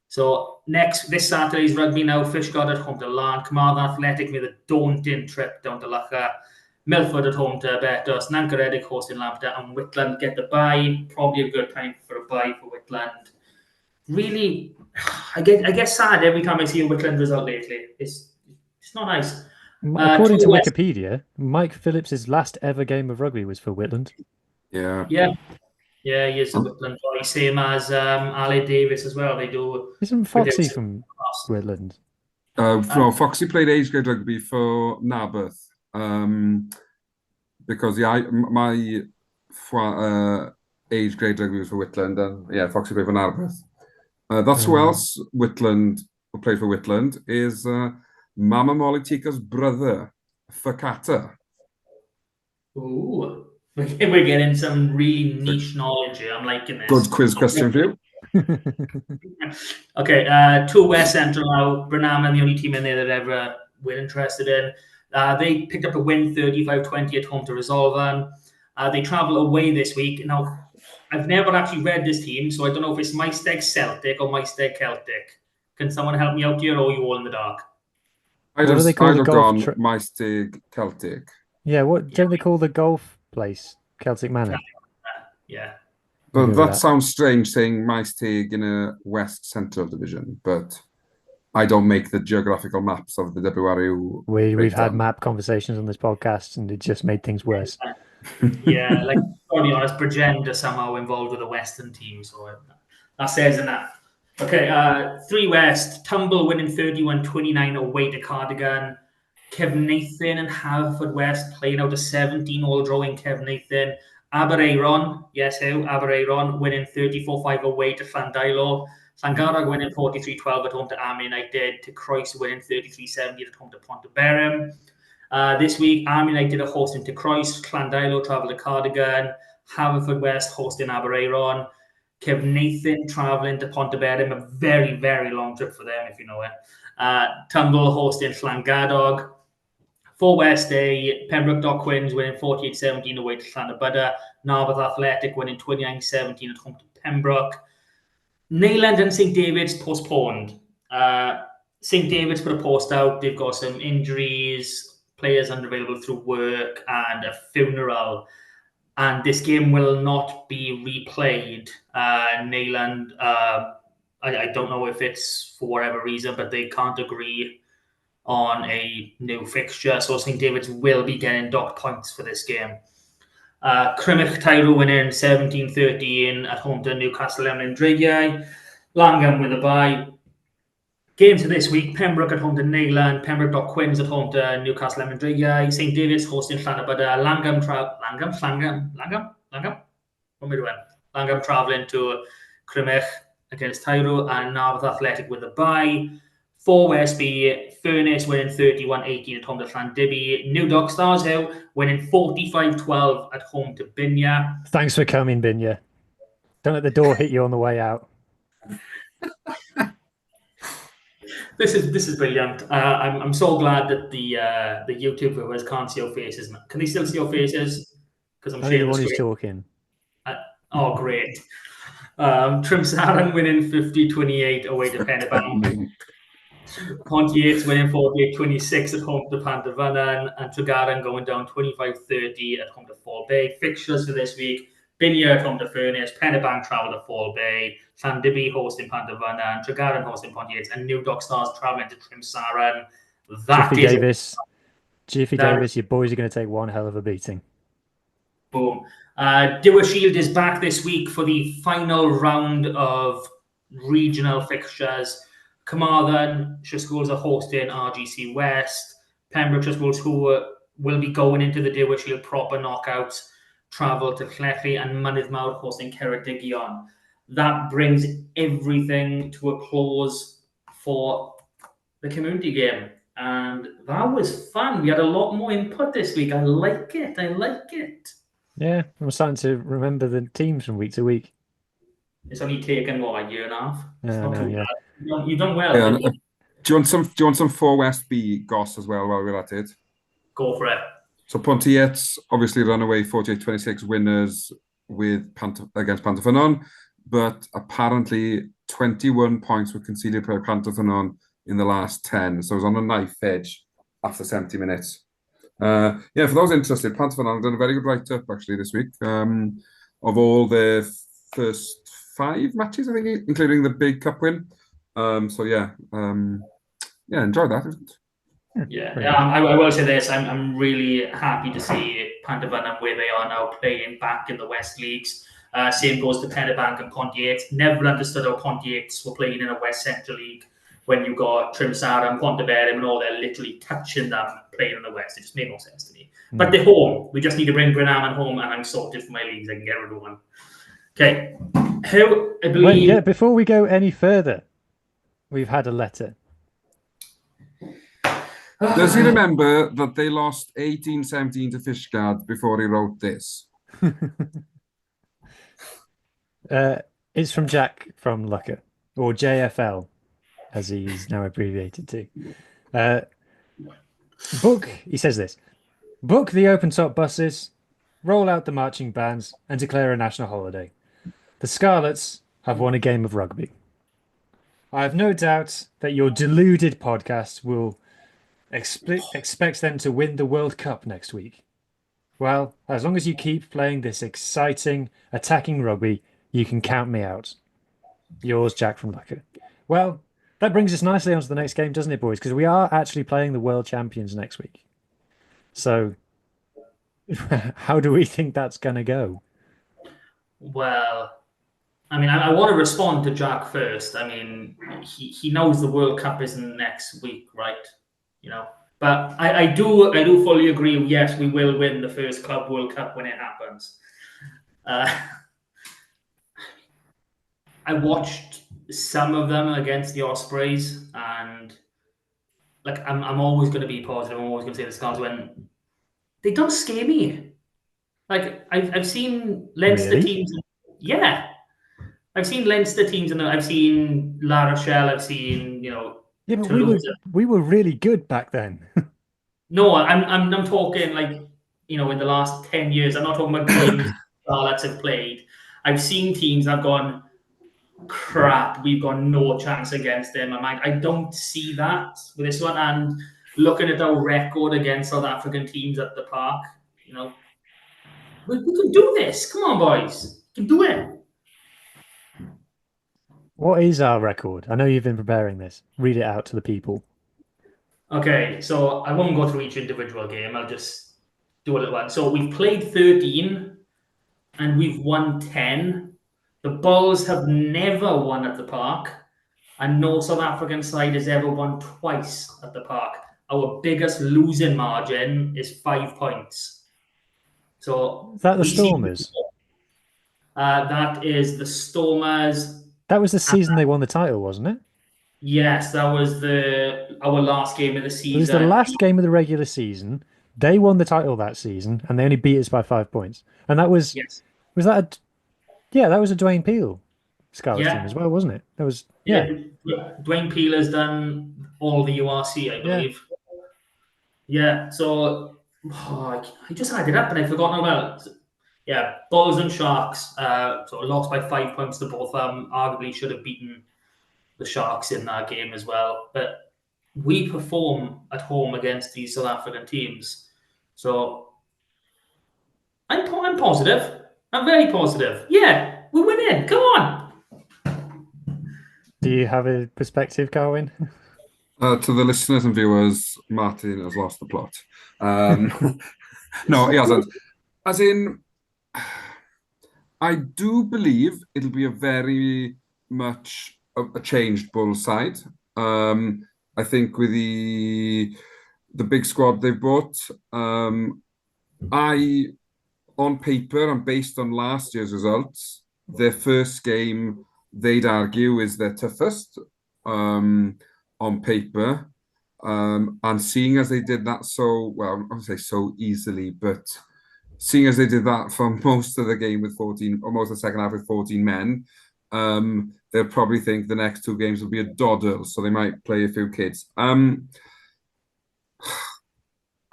So this Saturday's rugby now. Fishguard at home to Larne. Carmarthen Athletic with a daunting trip down to Lacha. Milford at home to Betos, Nancaredig hosting Lambda, and Whitland get the bye. Probably a good time for a bye for Whitland. Really, I get sad every time I see a Whitland result lately. It's not nice. According to Wikipedia, Mike Phillips' last ever game of rugby was for Whitland. Yeah. He is a Whitland boy, same as Ali Davis as well. They do. Isn't Foxy from Whitland? No, Foxy played age grade rugby for Narberth. Because my age grade rugby was for Whitland, and Foxy played for Narberth. That's who else who played for Whitland is Mama Molitika's brother, Fakata. Ooh, we're getting some really niche knowledge here. I'm liking this. Good quiz question for you. Okay, to West Central now. Burnham, the only team in there that ever we're interested in. They picked up a win 35-20 at home to Resolve. They travel away this week. Now, I've never actually read this team, so I don't know if it's Maesteg Celtic or Maesteg Celtic. Can someone help me out here, or are you all in the dark? I'd have gone Maesteg Celtic. Yeah, don't they call the golf place Celtic Manor? Yeah. But that sounds strange saying Maesteg in a West Central division, but I don't make the geographical maps of the WRU. We've had map conversations on this podcast, and it just made things worse. Yeah, like, to be honest, Bridgend are somehow involved with a Western team, so that says enough. Okay, 3 West, Tumble winning 31-29 away to Cardigan. Kevin Nathan and Haverfordwest playing out a 17-all draw in Kevin Nathan. Aberaeron, Aberaeron winning 34-5 away to Llandilo. Llangarrog winning 43-12 at home to Army United. To Croes winning 33-70 at home to Ponteberem. This week, Army United are hosting to Croes. Llandilo travel to Cardigan. Haverfordwest hosting Aberaeron. Kevin Nathan travelling to Ponteberem. A very, very long trip for them, if you know it. Tumble hosting Llangadog. For West Day, Pembroke Dock Quins winning 48-17 away to Llanybudder. Narberth Athletic winning 29-17 at home to Pembroke. Neyland and St David's postponed. St David's put a post out. They've got some injuries, players unavailable through work, and a funeral. And this game will not be replayed. Neyland, I don't know if it's for whatever reason, but they can't agree on a new fixture. So St David's will be getting docked points for this game. Crymych Tyro winning 17-13 at home to Newcastle Emlyn Dreigiau. Langham with a bye. Games for this week, Pembroke at home to Neyland, Pembroke Dock Quins at home to Newcastle Emlyn Dreigiau, St David's hosting Llanybudder, Langham. What am I doing? Langham travelling to Crymych against Tyro, and Narberth Athletic with a bye. For Westby, Furness winning 31-18 at home to Llandibby. New Dock Stars Hill winning 45-12 at home to Binya. Thanks for coming, Binya. Don't let the door hit you on the way out. This is brilliant. I'm so glad that the YouTube viewers can't see your faces. Can they still see your faces? Because I'm the one who's talking. Oh, great. Trimsaran winning 50-28 away to Pennebank. Pontiacs winning 48-26 at home to Pantavannan, and Tregaron going down 25-30 at home to Fall Bay. Fixtures for this week: Binya at home to Furness, Pennebank travel to Fall Bay, Llandibby hosting Pantavannan, Tregaron hosting Pontiacs, and New Dock Stars travelling to Trimsaran. Jiffy Davis, your boys are going to take one hell of a beating. Boom. Dewar Shield is back this week for the final round of regional fixtures. Carmarthen schools are hosting RGC West. Pembroke schools, who will be going into the Dewar Shield proper knockouts, travel to Clechy, and Mynydd Mawr hosting Ceredigion. That brings everything to a close for the community game. And that was fun. We had a lot more input this week. I like it. Yeah, I'm starting to remember the teams from week to week. It's only taken, a year and a half? Yeah. You've done well. Yeah, do you want some 4 West B goss as well while we're at it? Go for it. So Pontiacs obviously run away 48-26 winners against Pantavannon, but apparently 21 points were conceded by Pantavannon in the last 10. So it was on a knife edge after 70 minutes. Yeah, for those interested, Panther have done a very good write-up actually this week of all the first 5 matches, I think, including the big cup win. So yeah, enjoy that. Yeah, Very good. I will say this. I'm really happy to see Pantavan and where they are now playing back in the West Leagues. Same goes to Pennebank and Pontiac. Never understood how Pontiacs were playing in a West Central League when you got Trimsara and Pontevedra and all, they're literally touching them playing in the West. It just made no sense to me. But they're home. We just need to bring Brennaman home and I'm sorted for my leagues. I can get rid of one. Okay. Who I believe... Wait, yeah, before we go any further, we've had a letter. Does he remember that they lost 18-17 to Fishguard before he wrote this? It's from Jack from Lucker, or JFL, as he's now abbreviated to. He says this, book the open-top buses, roll out the marching bands, and declare a national holiday. The Scarlets have won a game of rugby. I have no doubt that your deluded podcast will expect them to win the World Cup next week. Well, as long as you keep playing this exciting, attacking rugby, you can count me out. Yours, Jack from Lucker. Well, that brings us nicely onto the next game, doesn't it, boys? Because we are actually playing the world champions next week. So, how do we think that's going to go? Well, I mean, I want to respond to Jack first. I mean, he knows the World Cup isn't next week, right? You know, but I do fully agree. Yes, we will win the first Club World Cup when it happens. I watched some of them against the Ospreys, and like I'm always going to be positive. I'm always going to say the Scarlets when they don't scare me. Like I've seen Leinster Really? teams. Yeah, I've seen Leinster teams, and I've seen La Rochelle. I've seen Yeah, but Toulouse. we were really good back then. No, I'm talking like in the last 10 years. I'm not talking about games Scarlets have played. I've seen teams that have gone, crap, we've got no chance against them. I'm like, I don't see that with this one. And looking at our record against South African teams at the park, we can do this. Come on, boys, we can do it. What is our record? I know you've been preparing this. Read it out to the people. Okay, so I won't go through each individual game. I'll just do a little one. So we've played 13 and we've won 10. The Bulls have never won at the park, and no South African side has ever won twice at the park. Our biggest losing margin is 5 points. So Is that the Stormers? That is the Stormers. That was the season they won the title, wasn't it? Yes, that was our last game of the season. It was the last game of the regular season. They won the title that season, and they only beat us by 5 points. And that was that was a Dwayne Peel Scarlets team as well, wasn't it? That was Dwayne Peel has done all the URC, I believe. Yeah, so I just added up and I forgot now. Well, yeah, Bulls and Sharks sort of lost by 5 points to both of them. Arguably should have beaten the Sharks in that game as well. But we perform at home against these South African teams. So I'm positive. I'm very positive. Yeah, we're winning. Come on. Do you have a perspective, Carwyn? To the listeners and viewers, Martin has lost the plot. No, he hasn't. As in, I do believe it'll be a very much a changed Bull side. I think with the big squad they've brought, on paper and based on last year's results, their first game, they'd argue, is their toughest on paper. And seeing as they did that I wouldn't say so easily, but seeing as they did that for most of the game with 14, or most of the second half with 14 men, they'll probably think the next 2 games will be a doddle, so they might play a few kids.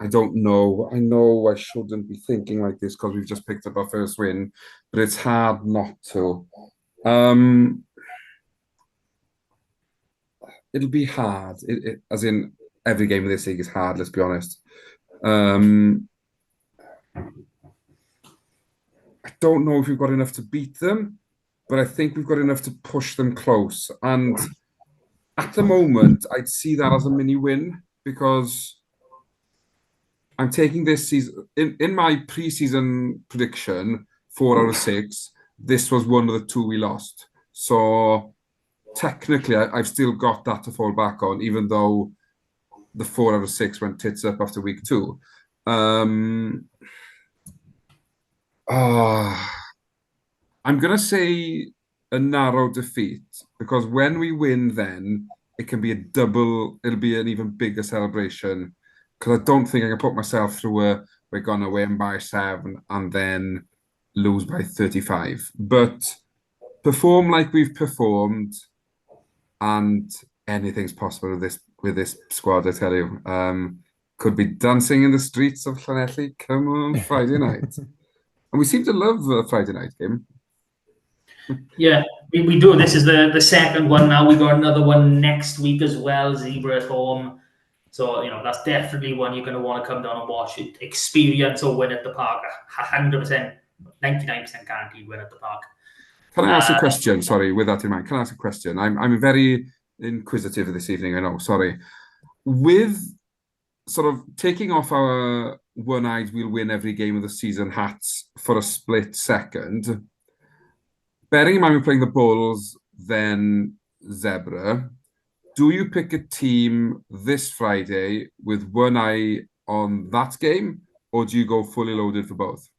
I don't know. I know I shouldn't be thinking like this because we've just picked up our first win, but it's hard not to. It'll be hard. As in every game of this league is hard, let's be honest. Um, I don't know if we've got enough to beat them, but I think we've got enough to push them close. And at the moment, I'd see that as a mini win because I'm taking this season in my pre-season prediction, 4 out of 6. This was one of the 2 we lost. So technically, I've still got that to fall back on, even though the 4 out of 6 went tits up after week 2. I'm gonna say a narrow defeat because when we win, then it can be a double. It'll be an even bigger celebration because I don't think I can put myself through a we're gonna win by 7 and then lose by 35. But perform like we've performed, and anything's possible with this squad. I tell you, could be dancing in the streets of Llanelli come on Friday night, and we seem to love a Friday night game. Yeah, we do. This is the second one now. We got another one next week as well, Zebra at home. So, that's definitely one you're going to want to come down and watch it. Experience or win at the park. 100%, 99% guaranteed win at the park. Can I ask a question? Sorry, with that in mind, can I ask a question? I'm very inquisitive this evening, I know, sorry. With sort of taking off our one-eyed we'll win every game of the season hats for a split second, bearing in mind we're playing the Bulls, then Zebra, do you pick a team this Friday with one eye on that game, or do you go fully loaded for both?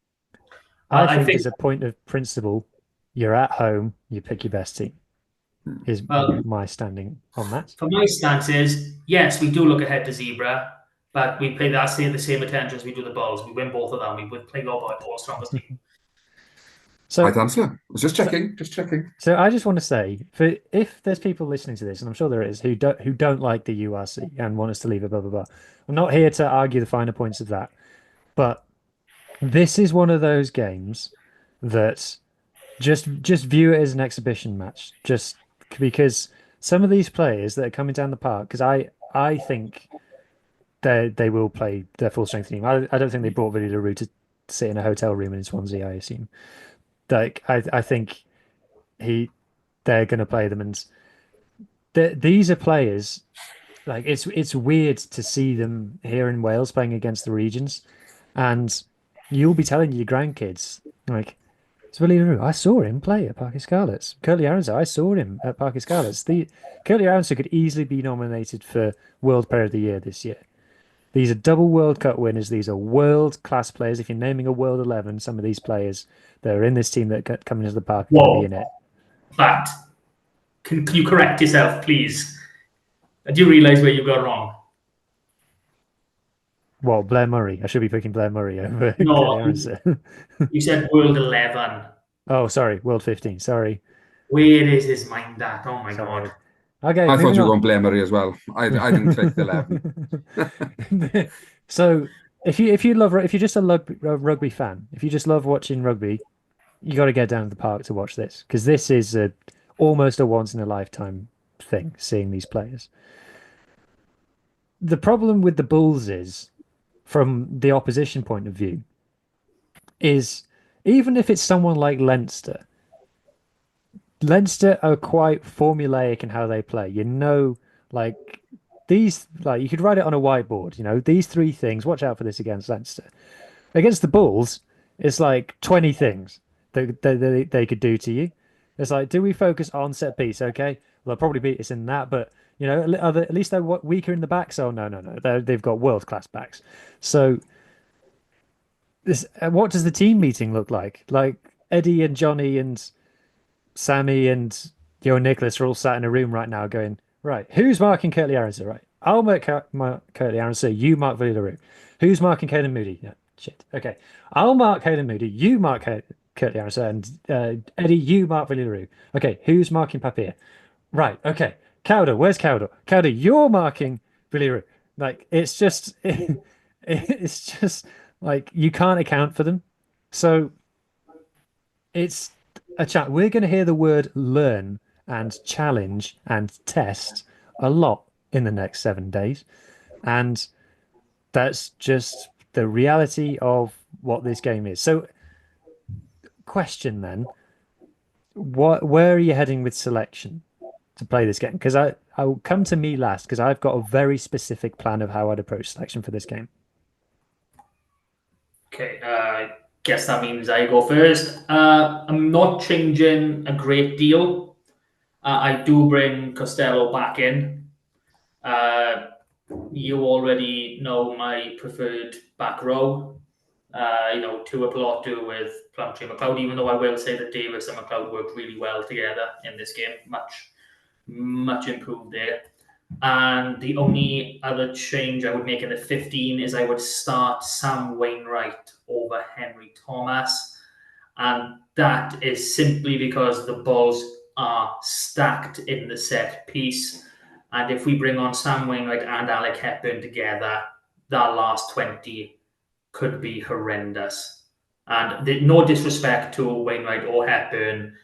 I think as a point of principle, you're at home, you pick your best team, is my standing on that. For my stance is, yes, we do look ahead to Zebra, but we play the same attention as we do the Bulls. We win both of them. We would play our strongest team. So, right answer. I was just checking. So I just want to say, if there's people listening to this, and I'm sure there is, who don't like the URC and want us to leave it, blah blah blah. I'm not here to argue the finer points of that, but this is one of those games that just view it as an exhibition match, just because some of these players that are coming down the park, because I think they will play their full strength team. I don't think they brought Billy LaRue to sit in a hotel room in Swansea, I assume. Like I think they're going to play them, and these are players. Like it's weird to see them here in Wales playing against the regions, and you'll be telling your grandkids like, "It's Billy LaRue. I saw him play at Parky Scarlets. Curtly Aronson, I saw him at Parky Scarlets. Curtly Aronson could easily be nominated for World Player of the Year this year. These are double World Cup winners. These are world-class players. If you're naming a World 11, some of these players that are in this team that come into the park are going to be in it. But can you correct yourself, please? Do you realise where you got wrong? Well, Blair Murray. I should be picking Blair Murray over No, Aronson. You said World 11. Oh, sorry. World 15. Sorry. Where is his mind at? Oh, my God. Okay, I thought you were going Blair Murray as well. I didn't click the 11. So if you're just a rugby fan, if you just love watching rugby, you got to get down to the park to watch this, because this is almost a once in a lifetime thing, seeing these players. The problem with the Bulls is, from the opposition point of view, is even if it's someone like Leinster are quite formulaic in how they play. Like these, like you could write it on a whiteboard. These 3 things. Watch out for this against Leinster. Against the Bulls, it's like 20 things that they could do to you. It's like, do we focus on set piece? Okay, well, they'll probably beat us in that, but at least they're weaker in the backs. Oh no, they've got world class backs. So this, what does the team meeting look like? Like Eddie and Johnny and Sammy and Nicholas are all sat in a room right now going, right, who's marking Curtly Aronson? Right, I'll mark Curtly Aronson, you mark Billy LaRue. Who's marking Caden Moody? No, shit. Okay, I'll mark Caden Moody, you mark Curtly Aronson, and Eddie, you mark Billy LaRue. Okay, who's marking Papier? Right, okay. Cowder, where's Cowder? Cowder, you're marking Billy LaRue. Like, it's just like you can't account for them. So it's a chat. We're going to hear the word learn and challenge and test a lot in the next 7 days. And That's just the reality of what this game is. So, question then, where are you heading with selection to play this game? Because I'll come to me last because I've got a very specific plan of how I'd approach selection for this game. Okay, guess that means I go first. I'm not changing a great deal. I do bring Costello back in. You already know my preferred back row. Tua Pilotu with Plumtree and McLeod, even though I will say that Davis and McLeod worked really well together in this game. Much improved there. And the only other change I would make in the 15 is I would start Sam Wainwright over Henry Thomas. And that is simply because the balls are stacked in the set piece. And if we bring on Sam Wainwright and Alec Hepburn together, that last 20 could be horrendous. And no disrespect to Wainwright or Hepburn.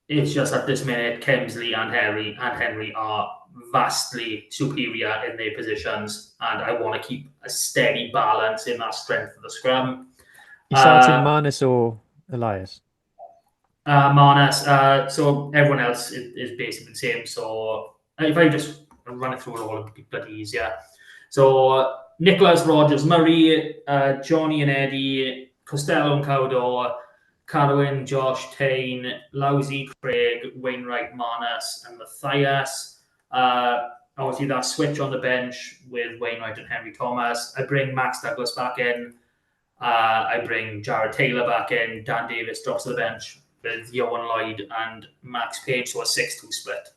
It's just at this minute, Kemsley and Henry are vastly superior in their positions, and I want to keep a steady balance in that strength of the scrum. You starting Marnus or Elias? Marnus. So everyone else is basically the same. So if I just run it through it all, it'd be bloody easier. So Nicholas, Rogers, Murray, Johnny and Eddie, Costello and Cowdor, Carwyn, Josh, Tain, Lousy, Craig, Wainwright, Marnus, and Matthias. Obviously, that switch on the bench with Wainwright and Henry Thomas. I bring Max Douglas back in. I bring Jared Taylor back in. Dan Davis drops to the bench with Johan Lloyd and Max Page, so a 6-2 split.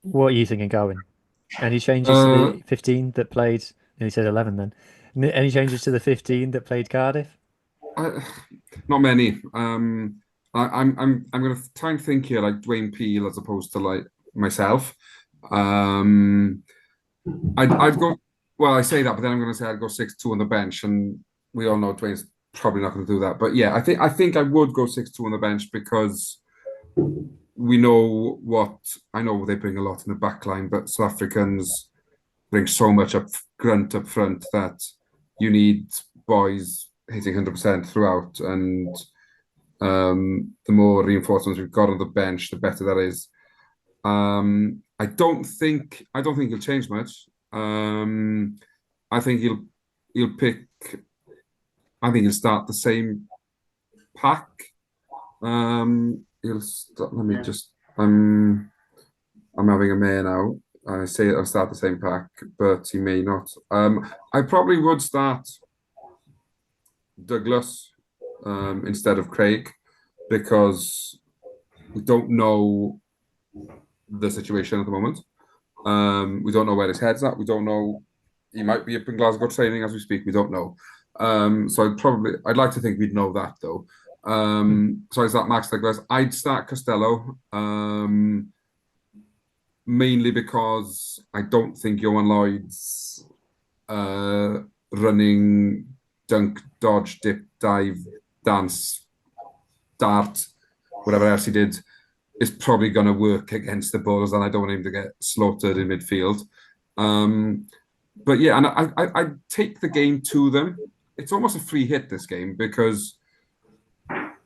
What are you thinking, Garwin? Any changes to the 15 that played? And he said 11 then. Any changes to the 15 that played Cardiff? Not many. I'm going to try and think here like Dwayne Peel as opposed to like myself. I'd go. Well, I say that, but then I'm going to say I'd go 6-2 on the bench, and we all know Dwayne's probably not going to do that. But yeah, I think I would go 6-2 on the bench because we know what I know. They bring a lot in the back line, but South Africans bring so much grunt up front that you need boys hitting 100% throughout, and the more reinforcements we've got on the bench, the better that is. I don't think he'll change much. I think he'll pick. I think he'll start the same pack. He'll start. Let me just. I'm having a mare now. I say I'll start the same pack, but he may not. I probably would start Douglas instead of Craig because we don't know the situation at the moment. We don't know where his head's at. We don't know. He might be up in Glasgow training as we speak. We don't know. So I'd like to think we'd know that though. So I start Max Douglas. I'd start Costello. Mainly because I don't think Johan Lloyd's running dunk, dodge, dip, dive, dance, dart, whatever else he did, is probably going to work against the Bulls, and I don't want him to get slaughtered in midfield. But yeah, and I take the game to them. It's almost a free hit, this game, because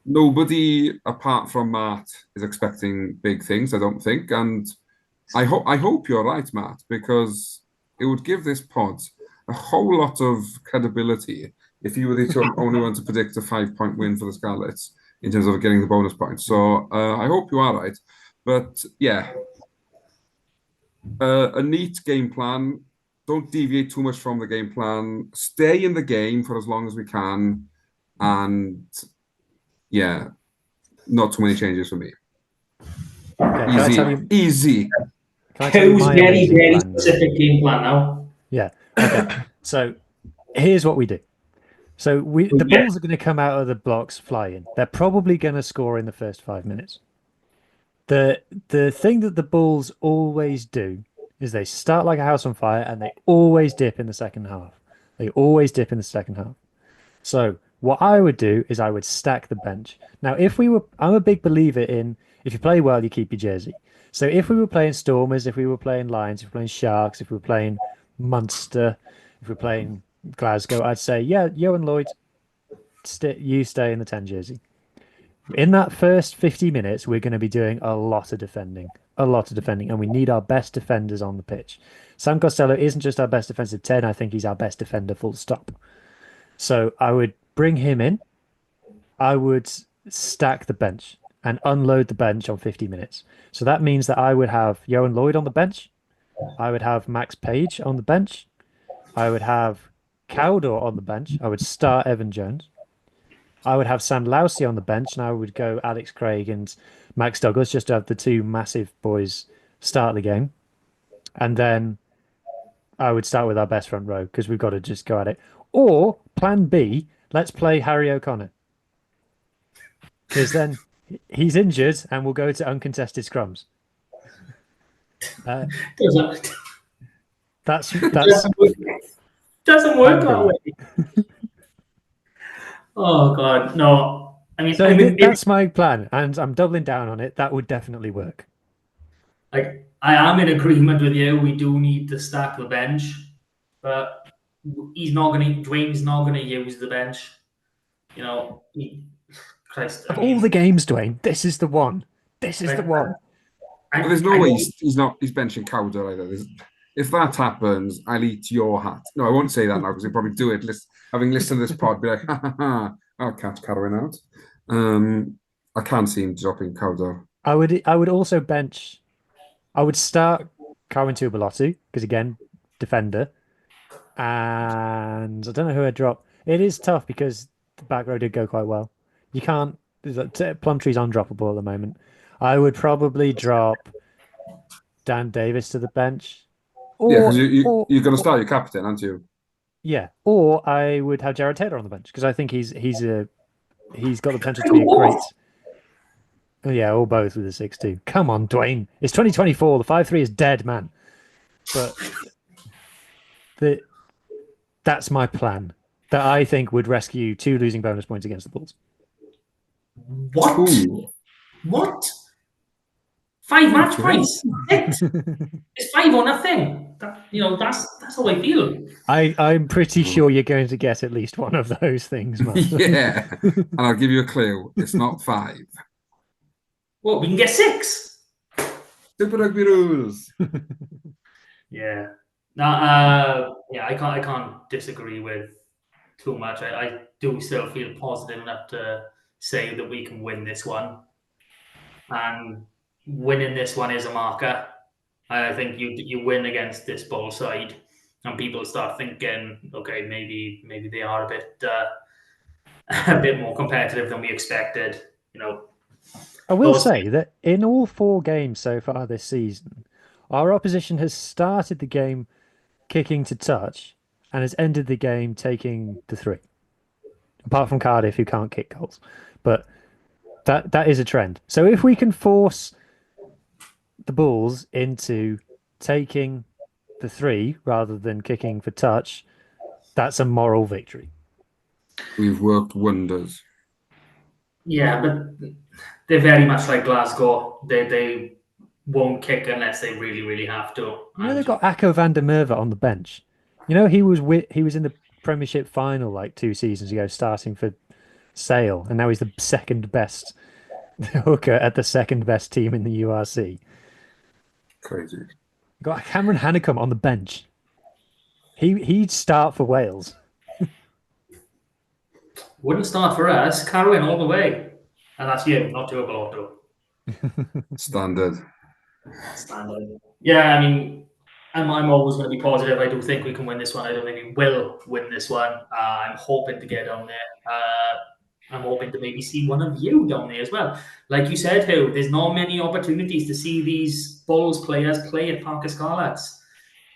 nobody apart from Matt is expecting big things, I don't think. And I hope you're right, Matt, because it would give this pod a whole lot of credibility if you were the only one to predict a 5-point win for the Scarlets in terms of getting the bonus points. So I hope you are right. But yeah, a neat game plan. Don't deviate too much from the game plan. Stay in the game for as long as we can. And yeah, not too many changes for me. Okay, easy. Who's very specific game plan now? Yeah. Okay. So here's what we do. So the Bulls are going to come out of the blocks flying. They're probably going to score in the first 5 minutes. The thing that the Bulls always do is they start like a house on fire and they always dip in the second half. So what I would do is I would stack the bench. Now, I'm a big believer in if you play well, you keep your jersey. So if we were playing Stormers, if we were playing Lions, if we were playing Sharks, if we were playing Munster, if we were playing Glasgow, I'd say, yeah, Johan Lloyd, you stay in the 10 jersey. In that first 50 minutes, we're going to be doing a lot of defending, and we need our best defenders on the pitch. Sam Costello isn't just our best defensive 10, I think he's our best defender, full stop. So I would bring him in. I would stack the bench and unload the bench on 50 minutes. So that means that I would have Johan Lloyd on the bench. I would have Max Page on the bench. I would have Cowdor on the bench. I would start Evan Jones. I would have Sam Lousy on the bench, and I would go Alex Craig and Max Douglas just to have the two massive boys start the game. And then I would start with our best front row because we've got to just go at it. Or plan B, let's play Harry O'Connor. Because then he's injured and we'll go to uncontested scrums. That's doesn't work that way. Oh God, no. That's my plan, and I'm doubling down on it. That would definitely work. I am in agreement with you. We do need to stack the bench, but Dwayne's not gonna use the bench. Christ. All the games, Dwayne, this is the one. This is the one. But there's no way he's benching Cowder either. If that happens, I'll eat your hat. No, I won't say that now because he'll probably do it. Having listened to this pod, be like, I'll catch Carwin out. I can't see him dropping Cowder. I would also bench. I would start Carwin Tubelotu because again, defender. And I don't know who I'd drop. It is tough because the back row did go quite well. You can't. Plumtree's undroppable at the moment. I would probably drop Dan Davis to the bench. Because you're going to start your captain, aren't you? Yeah, or I would have Jared Taylor on the bench because I think he's got the potential to be a great. Oh yeah, or both with a 6-2. Come on, Dwayne. It's 2024. The 5-3 is dead, man. But that's my plan. That I think would rescue 2 losing bonus points against the Bulls. What? Ooh. What? 5 match points. It's 5 or nothing. That's how I feel. I'm pretty sure you're going to get at least one of those things, man. Yeah, and I'll give you a clue. It's not 5. Well, we can get 6. Super Rugby rules. Yeah. I can't disagree with too much. I do still feel positive enough to say that we can win this one. And winning this one is a marker. I think you win against this Bull side, and people start thinking, okay, maybe they are a bit more competitive than we expected. I will say that in all 4 games so far this season, our opposition has started the game kicking to touch and has ended the game taking the 3. Apart from Cardiff, who can't kick goals, but that is a trend. So if we can force the Bulls into taking the 3 rather than kicking for touch, that's a moral victory. We've worked wonders. Yeah, but they're very much like Glasgow. They won't kick unless they really, really have to. They've got Akko van der Merwe on the bench. He was in the Premiership final like 2 seasons ago, starting for Sale, and now he's the second best hooker at the second best team in the URC. Crazy. Got Cameron Hanekom on the bench. He'd start for Wales. Wouldn't start for us. Carwin all the way, and that's you, not Tubelotu. Standard. Yeah, I'm always going to be positive. I do think we can win this one. I don't think we will win this one. I'm hoping to get on there. I'm hoping to maybe see one of you down there as well. Like you said, Hugh, there's not many opportunities to see these Bulls players play at Parc Scarlets.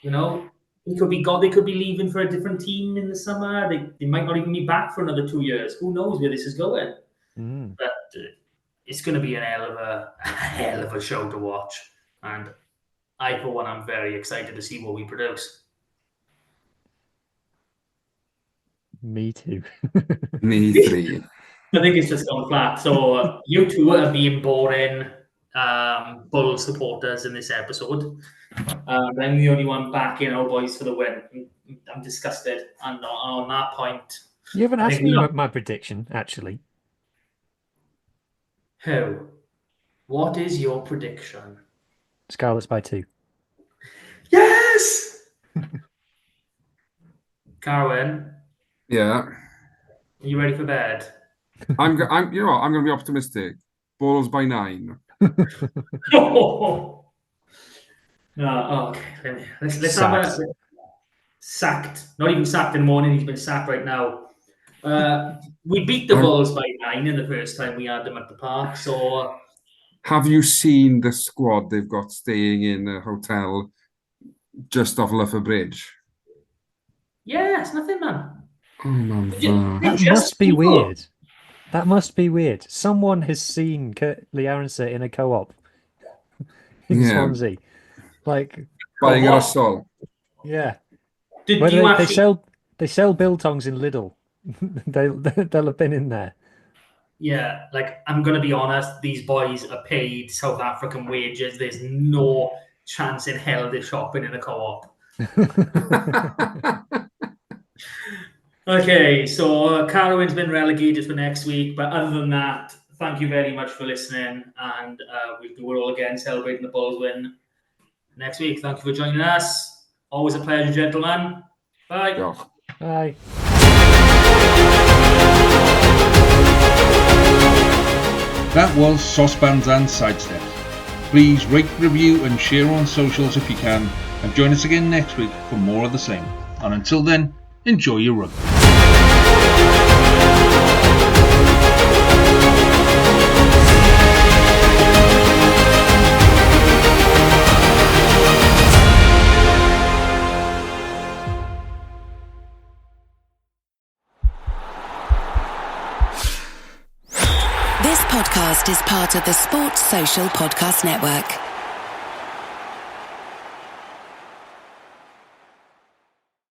They could be leaving for a different team in the summer. They might not even be back for another 2 years. Who knows where this is going? But it's going to be a hell of a show to watch. And I, for one, I'm very excited to see what we produce. Me too. Me 3. I think it's just gone flat. So you two are being boring. Bull supporters in this episode. I'm the only one backing our boys for the win. I'm disgusted. And on that point, You haven't I asked think me we- my prediction, actually. Who? What is your prediction? Scarlets by 2. Yes! Carwyn, Yeah. are you ready for bed? I'm going to be optimistic. Balls by 9. No, okay. Let's have a sacked. Not even sacked in the morning. He's been sacked right now. We beat the Bulls by 9 in the first time we had them at the park. So, have you seen the squad they've got staying in a hotel just off Luffer Bridge? yeah, it's nothing, man. Oh man, That must be weird. That must be weird. Someone has seen Curtly Aronson in a co-op in Swansea. Like buying a Russell. Yeah. Did Whether you they actually... they sell biltongs in Lidl. they'll have been in there. Yeah, like, I'm going to be honest, these boys are paid South African wages. There's no chance in hell they're shopping in a co-op. Okay, so Carwyn's been relegated for next week, but other than that, thank you very much for listening, and we're all again celebrating the Bulls win next week. Thank you for joining us. Always a pleasure, gentlemen. Bye. Yeah. Bye. That was Sosbans and Sidesteps. Please rate, review and share on socials if you can, and join us again next week for more of the same. And until then, enjoy your rugby. This podcast is part of the Sports Social Podcast Network.